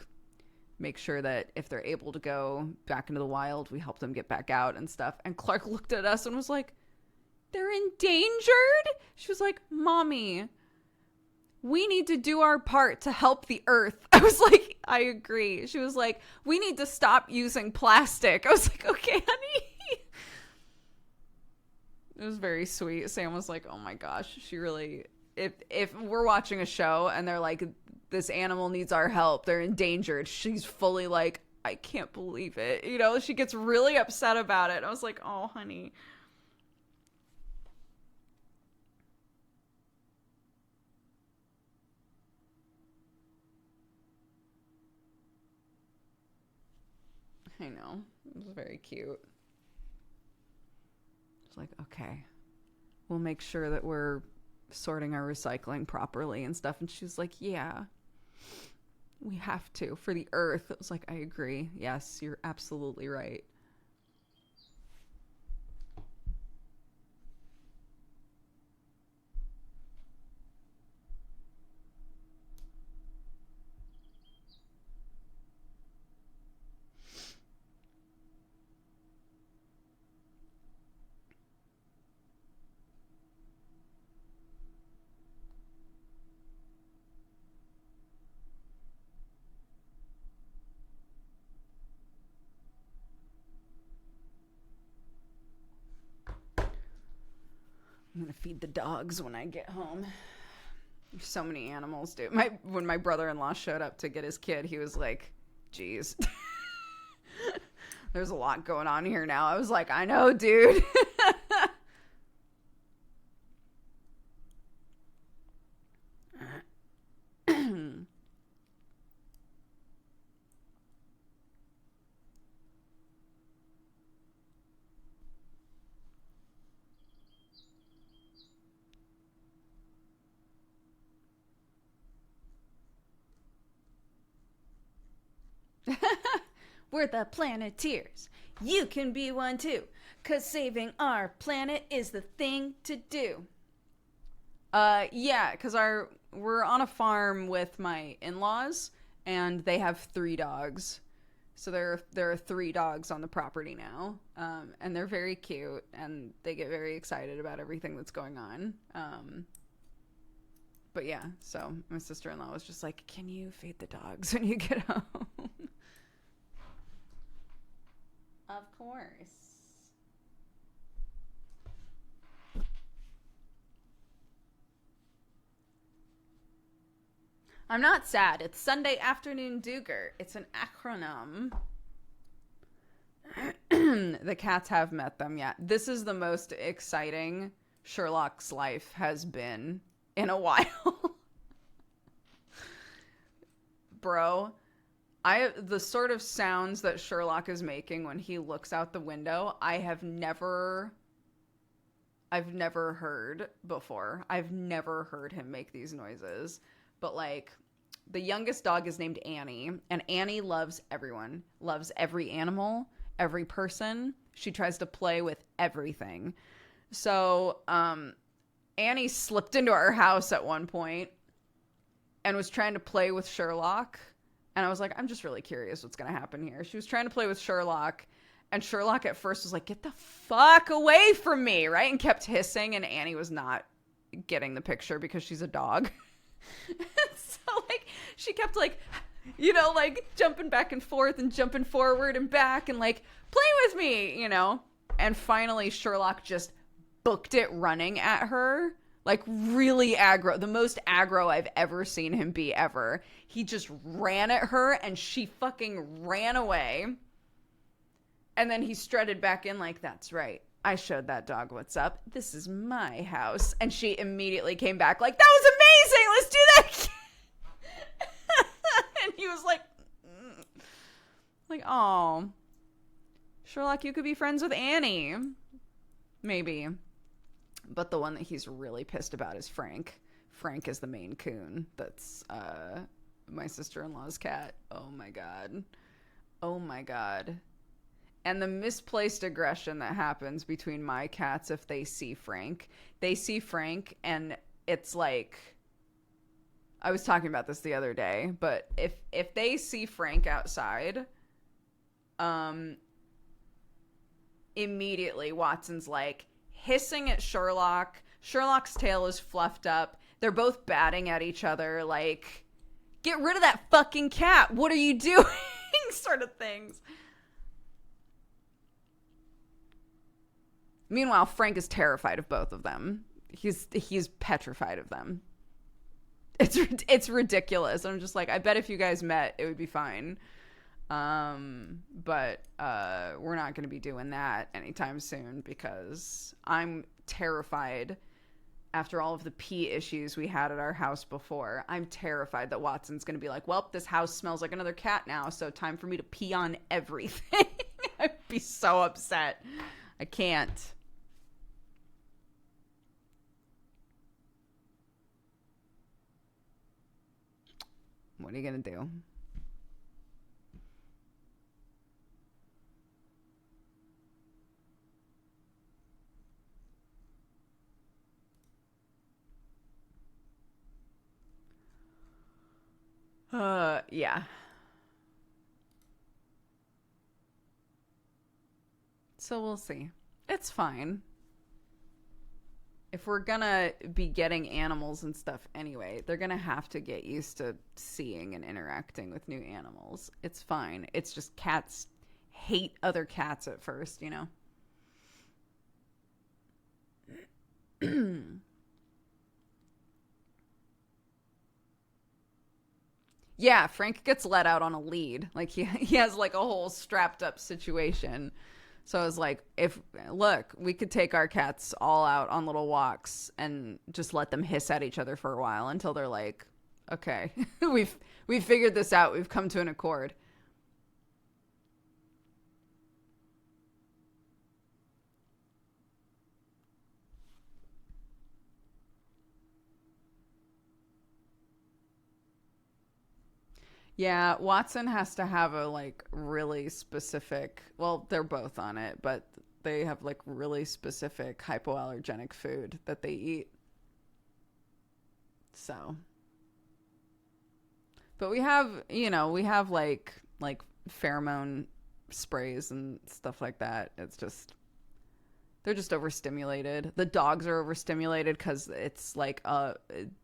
make sure that if they're able to go back into the wild, we help them get back out and stuff. And Clark looked at us and was like, they're endangered? She was like, Mommy, we need to do our part to help the earth. I was like, I agree. She was like, we need to stop using plastic. I was like, okay, honey. It was very sweet. Sam was like, oh my gosh, she really, if we're watching a show and they're like, this animal needs our help, they're endangered, she's fully like, I can't believe it. You know, she gets really upset about it. I was like, oh, honey. I know. It was very cute. It's like, okay, we'll make sure that we're sorting our recycling properly and stuff. And she's like, yeah, we have to for the earth. It was like, I agree. Yes, you're absolutely right. I'm gonna feed the dogs when I get home. There's so many animals, dude. When my brother-in-law showed up to get his kid, he was like, geez. There's a lot going on here now. I was like, I know, dude. We're the Planeteers. You can be one too, 'cause saving our planet is the thing to do. Yeah, 'cause we're on a farm with my in-laws, and they have 3 dogs. So there are 3 dogs on the property now, and they're very cute, and they get very excited about everything that's going on. But yeah, so my sister-in-law was just like, can you feed the dogs when you get home? Of course. I'm not sad. It's Sunday afternoon DOOGER. It's an acronym. The cats have met them yet. This is the most exciting Sherlock's life has been in a while. Bro, the sort of sounds that Sherlock is making when he looks out the window, I've never heard before. I've never heard him make these noises. But like, the youngest dog is named Annie, and Annie loves everyone, loves every animal, every person. She tries to play with everything. So, Annie slipped into our house at one point and was trying to play with Sherlock. And I was like, I'm just really curious what's going to happen here. She was trying to play with Sherlock, and Sherlock at first was like, get the fuck away from me, right? And kept hissing, and Annie was not getting the picture because she's a dog. So, like, she kept, like, you know, like, jumping back and forth and jumping forward and back and, like, play with me, you know? And finally, Sherlock just booked it running at her. Like, really aggro. The most aggro I've ever seen him be ever. He just ran at her, and she fucking ran away. And then he strutted back in like, that's right. I showed that dog what's up. This is my house. And she immediately came back like, that was amazing. Let's do that again. And he was like, oh, Sherlock, you could be friends with Annie. Maybe. But the one that he's really pissed about is Frank. Frank is the Maine Coon. That's my sister-in-law's cat. Oh my god. Oh my god. And the misplaced aggression that happens between my cats if they see Frank. They see Frank and it's like... I was talking about this the other day, but if they see Frank outside, immediately Watson's like hissing at Sherlock. Sherlock's tail is fluffed up. They're both batting at each other like, get rid of that fucking cat. What are you doing? Sort of things. Meanwhile, Frank is terrified of both of them. He's petrified of them. It's ridiculous. I'm just like, I bet if you guys met, it would be fine. But we're not going to be doing that anytime soon because I'm terrified after all of the pee issues we had at our house before. I'm terrified that Watson's going to be like, well, this house smells like another cat now, so time for me to pee on everything. I'd be so upset. I can't. What are you going to do? Yeah. So we'll see. It's fine. If we're gonna be getting animals and stuff anyway, they're gonna have to get used to seeing and interacting with new animals. It's fine. It's just cats hate other cats at first, you know? Yeah, Frank gets let out on a lead. Like he has like a whole strapped up situation. So I was like, look, we could take our cats all out on little walks and just let them hiss at each other for a while until they're like, okay, we've figured this out. We've come to an accord. Yeah, Watson has to have a like really specific, well, they're both on it, but they have like really specific hypoallergenic food that they eat. So, but we have, we have like pheromone sprays and stuff like that. It's just they're just overstimulated. The dogs are overstimulated because it's like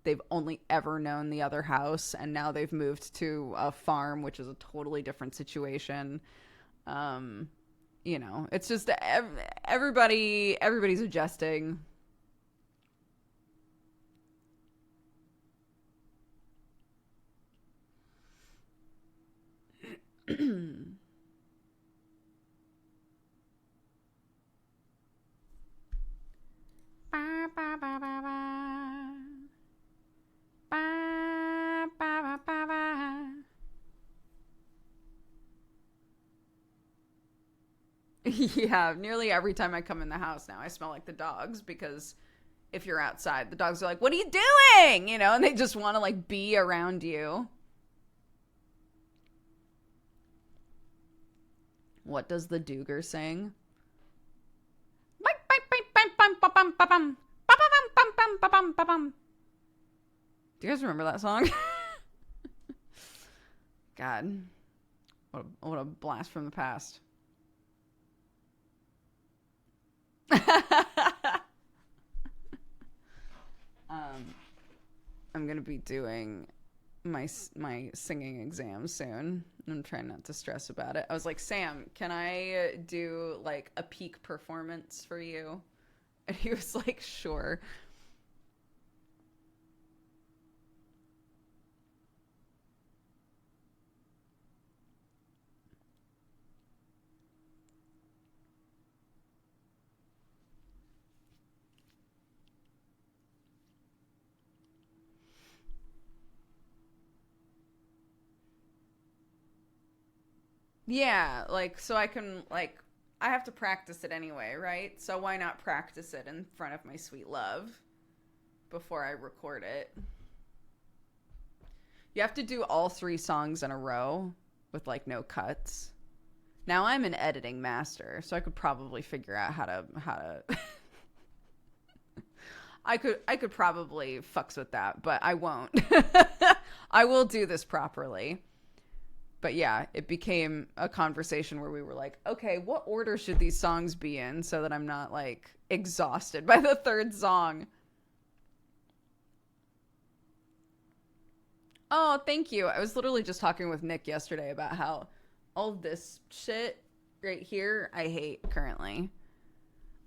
they've only ever known the other house, and now they've moved to a farm, which is a totally different situation. It's just everybody's adjusting. Yeah, nearly every time I come in the house now, I smell like the dogs because if you're outside, the dogs are like, what are you doing? And they just want to like be around you. What does the DOOGER sing? Do you guys remember that song? God, what a blast from the past. I'm gonna be doing my singing exam soon. I'm trying not to stress about it. I was like, Sam, can I do like a peak performance for you? And he was like, sure. Yeah, like, so I can, like, I have to practice it anyway, right? So why not practice it in front of my sweet love before I record it? You have to do all 3 songs in a row with, like, no cuts. Now I'm an editing master, so I could probably figure out how to I could probably fucks with that, but I won't. I will do this properly. But yeah, it became a conversation where we were like, okay, what order should these songs be in so that I'm not like exhausted by the 3rd song? Oh, thank you. I was literally just talking with Nick yesterday about how all this shit right here I hate currently.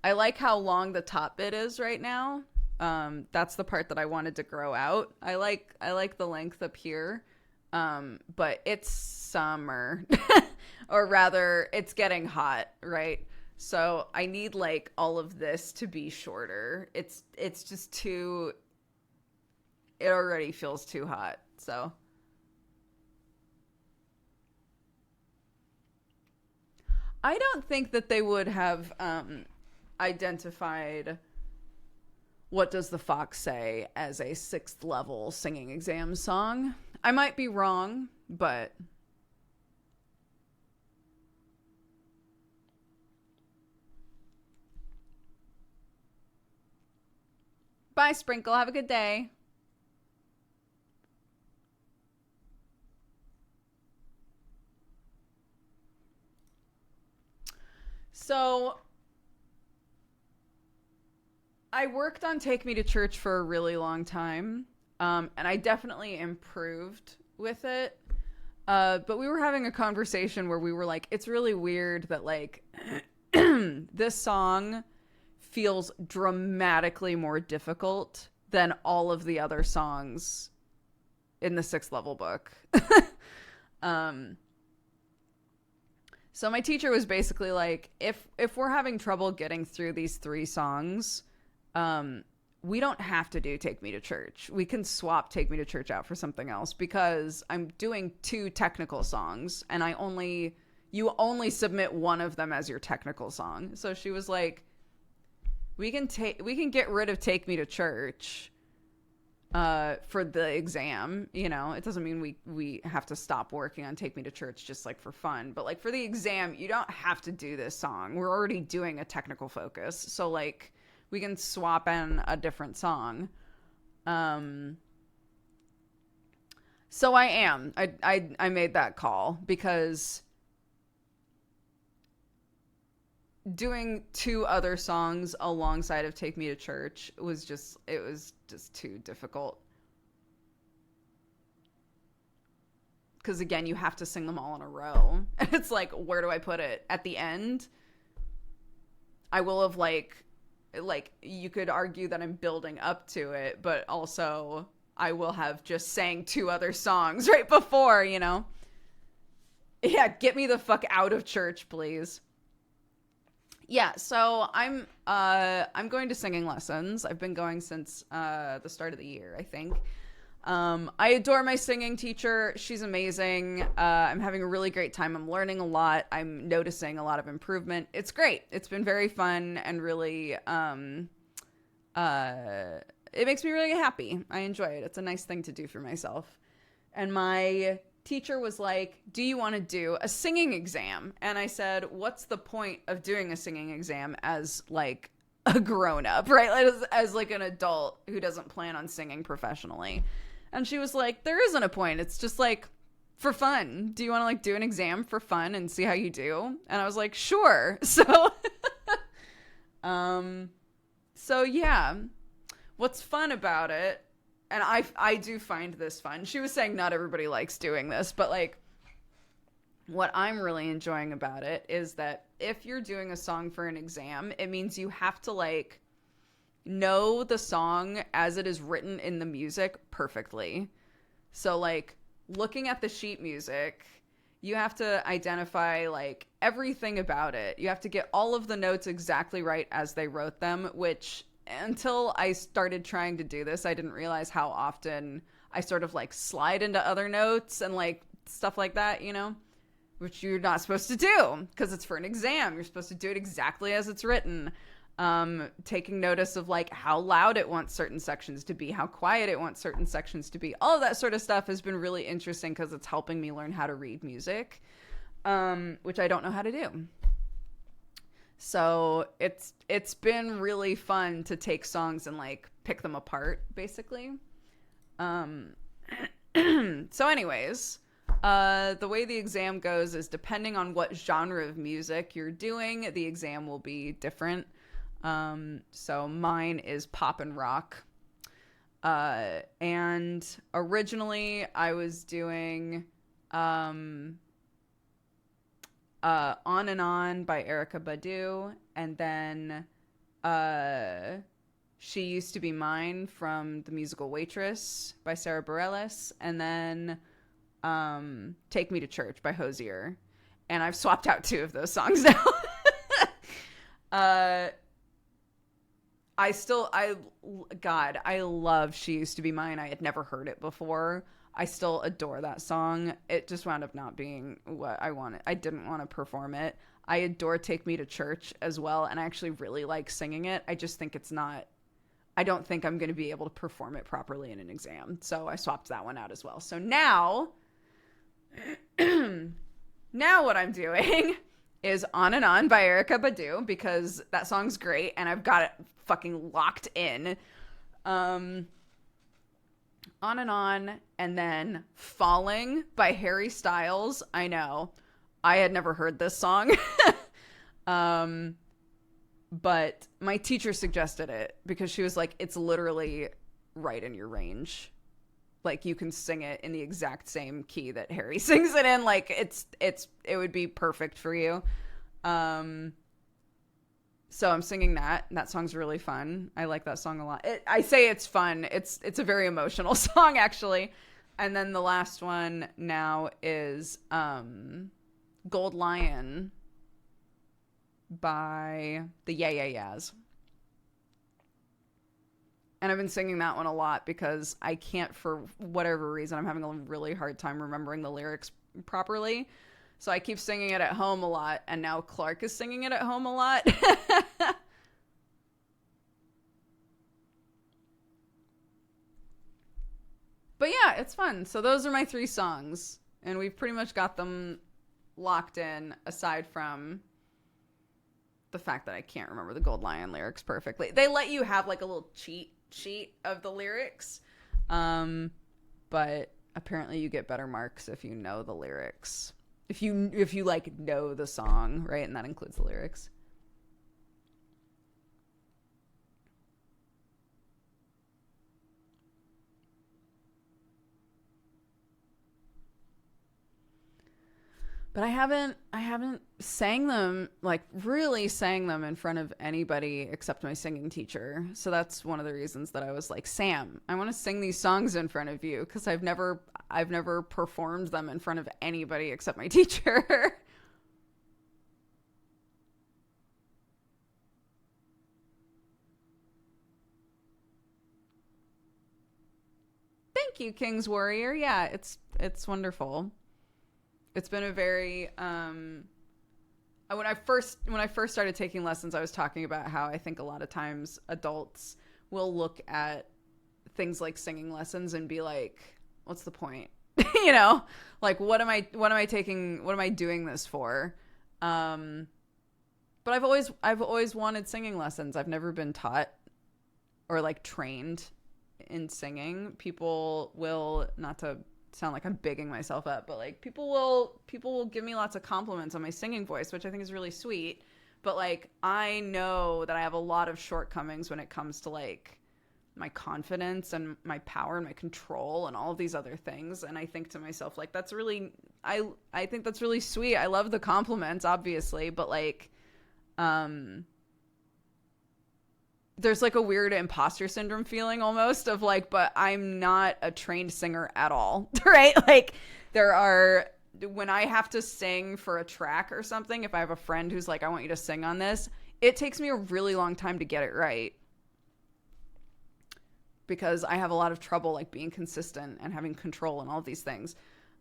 I like how long the top bit is right now. That's the part that I wanted to grow out. I like the length up here. But it's summer or rather it's getting hot, right? So I need like all of this to be shorter. It's just too, it already feels too hot. So I don't think that they would have, identified What Does the Fox Say as a 6th level singing exam song. I might be wrong, but bye, Sprinkle. Have a good day. So I worked on Take Me to Church for a really long time. And I definitely improved with it. But we were having a conversation where we were like, it's really weird that like this song feels dramatically more difficult than all of the other songs in the 6th level book. So my teacher was basically like, if we're having trouble getting through these 3 songs, we don't have to do Take Me to Church. We can swap Take Me to Church out for something else because I'm doing 2 technical songs and you only submit one of them as your technical song. So she was like, we can get rid of Take Me to Church for the exam. You know, it doesn't mean we have to stop working on Take Me to Church just like for fun, but like for the exam, you don't have to do this song. We're already doing a technical focus. So like, we can swap in a different song. So I made that call because doing 2 other songs alongside of Take Me to Church was just too difficult. Because again, you have to sing them all in a row. And it's like, where do I put it? At the end, I will have like you could argue that I'm building up to it, but also I will have just sang 2 other songs right before, you know? Yeah, get me the fuck out of church, please. Yeah, so I'm going to singing lessons. I've been going since the start of the year, I think. I adore my singing teacher. She's amazing. I'm having a really great time. I'm learning a lot. I'm noticing a lot of improvement. It's great. It's been very fun and really, it makes me really happy. I enjoy it. It's a nice thing to do for myself. And my teacher was like, do you want to do a singing exam? And I said, what's the point of doing a singing exam as like a grown up, right? As like an adult who doesn't plan on singing professionally. And she was like, there isn't a point. It's just like for fun. Do you want to like do an exam for fun and see how you do? And I was like, sure. So, so yeah, what's fun about it and I do find this fun. She was saying not everybody likes doing this, but like what I'm really enjoying about it is that if you're doing a song for an exam, it means you have to like know the song as it is written in the music perfectly. So like looking at the sheet music, you have to identify like everything about it. You have to get all of the notes exactly right as they wrote them, which until I started trying to do this, I didn't realize how often I sort of like slide into other notes and like stuff like that, you know, which you're not supposed to do because it's for an exam. You're supposed to do it exactly as it's written. Taking notice of like how loud it wants certain sections to be, how quiet it wants certain sections to be. All of that sort of stuff has been really interesting because it's helping me learn how to read music, which I don't know how to do. So it's been really fun to take songs and like pick them apart, basically. So anyways, the way the exam goes is depending on what genre of music you're doing, the exam will be different. So mine is pop and rock. And originally I was doing, On and On by Erykah Badu, and then She Used to Be Mine from the musical Waitress by Sarah Bareilles, and then Take Me to Church by Hozier. And I've swapped out 2 of those songs now. I love She Used to Be Mine. I had never heard it before. I still adore that song. It just wound up not being what I wanted. I didn't want to perform it. I adore Take Me to Church as well, and I actually really like singing it. I just think I don't think I'm going to be able to perform it properly in an exam. So I swapped that one out as well. So now what I'm doing is On and On by Erykah Badu, because that song's great and I've got it fucking locked in. On and On, and then Falling by Harry Styles. I know. I had never heard this song. But my teacher suggested it because she was like, it's literally right in your range. Like, you can sing it in the exact same key that Harry sings it in. Like, it would be perfect for you. So I'm singing that, and that song's really fun. I like that song a lot. I say it's fun. It's a very emotional song, actually. And then the last one now is Gold Lion by the Yeah Yeah Yeahs. And I've been singing that one a lot because I can't, for whatever reason, I'm having a really hard time remembering the lyrics properly. So I keep singing it at home a lot, and now Clark is singing it at home a lot. But yeah, it's fun. So those are my 3 songs, and we've pretty much got them locked in, aside from the fact that I can't remember the Gold Lion lyrics perfectly. They let you have like a little cheat sheet of the lyrics, but apparently you get better marks if you know the lyrics. If you like know the song, right? And that includes the lyrics. But I haven't sang them, like really sang them in front of anybody except my singing teacher. So that's one of the reasons that I was like, Sam, I want to sing these songs in front of you, because I've never performed them in front of anybody except my teacher. Thank you, King's Warrior. Yeah, it's wonderful. It's been a very when I first started taking lessons, I was talking about how I think a lot of times adults will look at things like singing lessons and be like, what's the point? You know, like what am I doing this for? But I've always wanted singing lessons. I've never been taught or like trained in singing. People will, not to sound like I'm bigging myself up, but like people will give me lots of compliments on my singing voice, which I think is really sweet. But like, I know that I have a lot of shortcomings when it comes to like my confidence and my power and my control and all of these other things. And I think to myself, like, that's really, I think that's really sweet. I love the compliments, obviously, but like, there's like a weird imposter syndrome feeling almost of like, but I'm not a trained singer at all, right? Like when I have to sing for a track or something, if I have a friend who's like, I want you to sing on this, it takes me a really long time to get it right. Because I have a lot of trouble like being consistent and having control and all these things.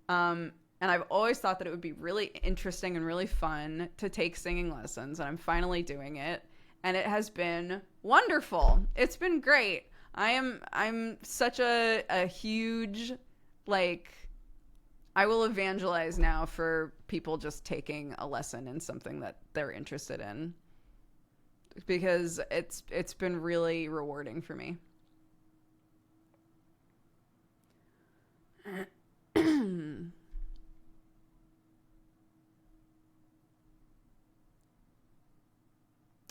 And I've always thought that it would be really interesting and really fun to take singing lessons, and I'm finally doing it. And it has been wonderful. It's been great. I'm such a huge, like, I will evangelize now for people just taking a lesson in something that they're interested in, because it's been really rewarding for me.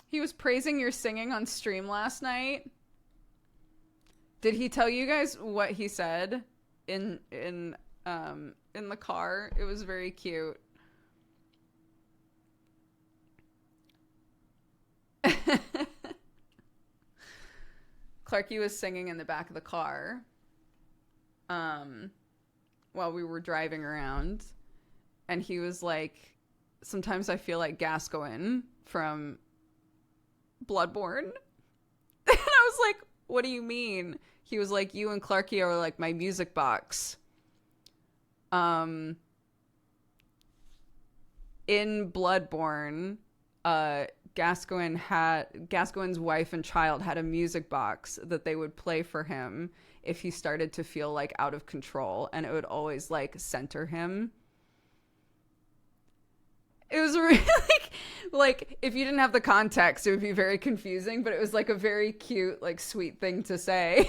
He was praising your singing on stream last night. Did he tell you guys what he said in the car? It was very cute. Clarky was singing in the back of the car while we were driving around, and he was like, sometimes I feel like Gascoigne from Bloodborne. And I was like, what do you mean? He was like, you and Clarky are like my music box. In Bloodborne, Gascoigne's wife and child had a music box that they would play for him if he started to feel like out of control, and it would always like center him. It was really like if you didn't have the context, it would be very confusing, but it was like a very cute, like sweet thing to say.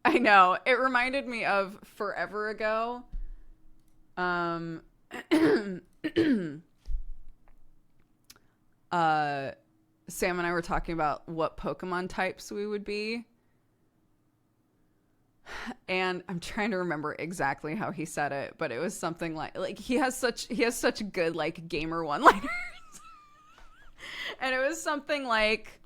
I know. It reminded me of forever ago. Sam and I were talking about what Pokemon types we would be. And I'm trying to remember exactly how he said it, but it was something like he has such good like gamer one-liners. And it was something like,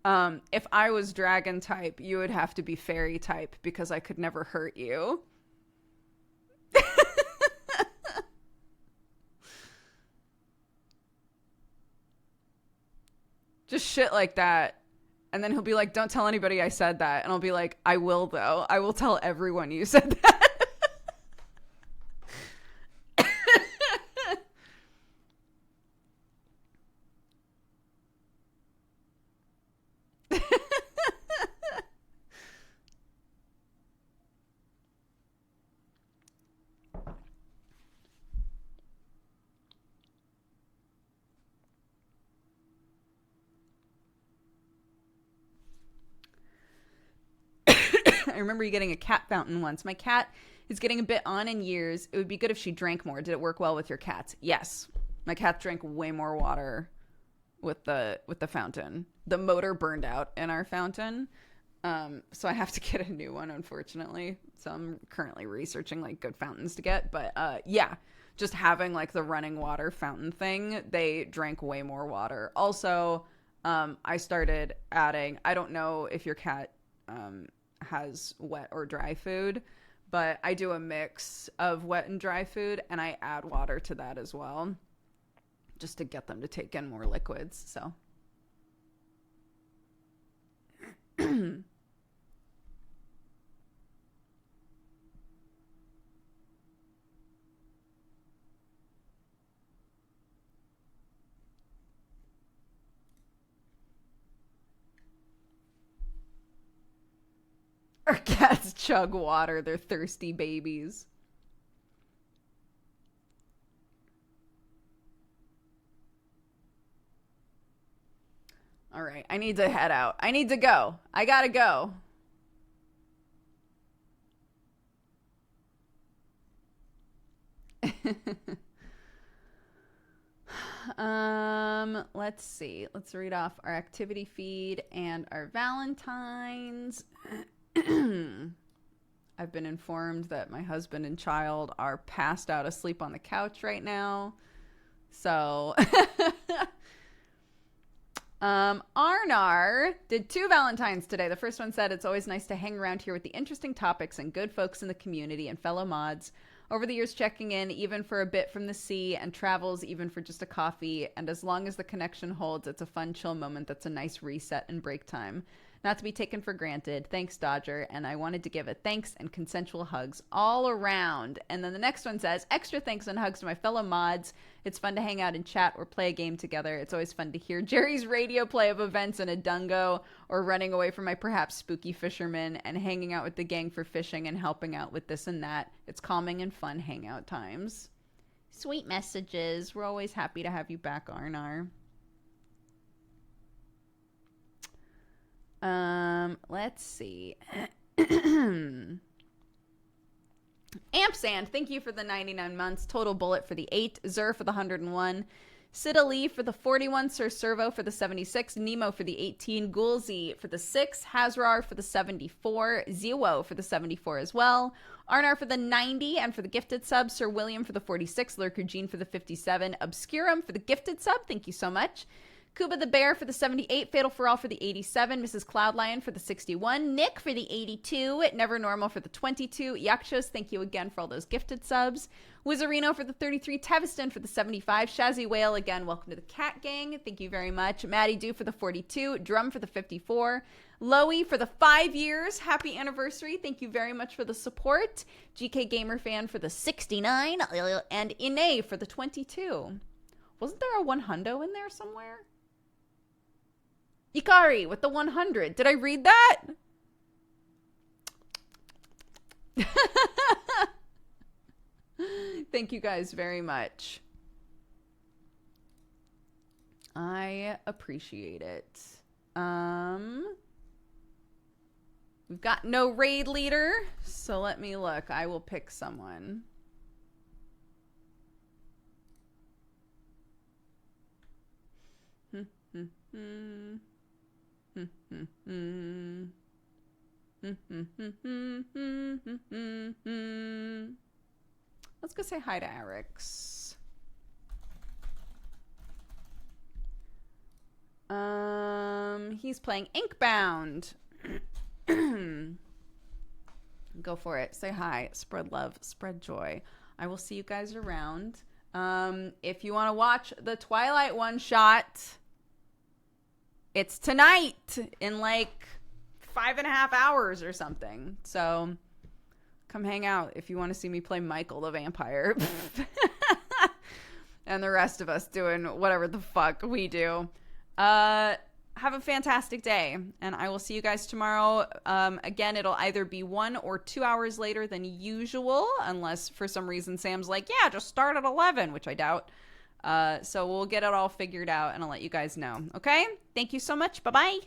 if I was dragon type, you would have to be fairy type because I could never hurt you. Just shit like that. And then he'll be like, don't tell anybody I said that. And I'll be like, I will though. I will tell everyone you said that. I remember you getting a cat fountain once. My cat is getting a bit on in years. It would be good if she drank more. Did it work well with your cats? Yes. My cat drank way more water with the fountain. The motor burned out in our fountain. So I have to get a new one, unfortunately. So I'm currently researching like good fountains to get. But yeah, just having like the running water fountain thing, they drank way more water. Also, I started adding, I don't know if your cat has wet or dry food, but I do a mix of wet and dry food, and I add water to that as well, just to get them to take in more liquids. So our cats chug water. They're thirsty babies. All right, I need to head out. I need to go. I gotta go. Let's see. Let's read off our activity feed and our Valentines. I've been informed that my husband and child are passed out asleep on the couch right now. So Arnar did 2 Valentines today. The first one said, "It's always nice to hang around here with the interesting topics and good folks in the community and fellow mods. Over the years, checking in even for a bit from the sea and travels even for just a coffee. And as long as the connection holds, it's a fun, chill moment that's a nice reset and break time. Not to be taken for granted. Thanks, Dodger." And I wanted to give a thanks and consensual hugs all around. And then the next one says, "Extra thanks and hugs to my fellow mods. It's fun to hang out and chat or play a game together. It's always fun to hear Jerry's radio play of events in a dungo or running away from my perhaps spooky fisherman and hanging out with the gang for fishing and helping out with this and that. It's calming and fun hangout times." Sweet messages. We're always happy to have you back, Arnar. Let's see. Ampsand, thank you for the 99 months. Total Bullet for the 8. Zur for the 101. Sida Lee for the 41. Sir Servo for the 76. Nemo for the 18. Gulzi for the 6. Hazrar for the 74. Zero for the 74 as well. Arnar for the 90 and for the gifted sub. Sir William for the 46. Lurker Jean for the 57. Obscurum for the gifted sub. Thank you so much. Kuba the Bear for the 78, Fatal for All for the 87, Mrs. Cloudlion for the 61, Nick for the 82, Never Normal for the 22, Yakshos, thank you again for all those gifted subs, Wizarino for the 33, Teviston for the 75, Shazzy Whale, again, welcome to the Cat Gang, thank you very much, Maddie Do for the 42, Drum for the 54, Loey for the 5 years, happy anniversary, thank you very much for the support, GK Gamer Fan for the 69, and Ine for the 22. Wasn't there a 100 in there somewhere? Ikari with the 100. Did I read that? Thank you guys very much. I appreciate it. We've got no raid leader, so let me look. I will pick someone. Let's go say hi to Eric's. He's playing Inkbound. Go for it. Say hi. Spread love. Spread joy. I will see you guys around. If you want to watch the Twilight one shot, it's tonight in like 5.5 hours or something. So come hang out if you want to see me play Michael the vampire. And the rest of us doing whatever the fuck we do. Have a fantastic day, and I will see you guys tomorrow. Again, it'll either be 1 or 2 hours later than usual, unless for some reason Sam's like, yeah, just start at 11, which I doubt. So we'll get it all figured out, and I'll let you guys know. Okay? Thank you so much. Bye-bye.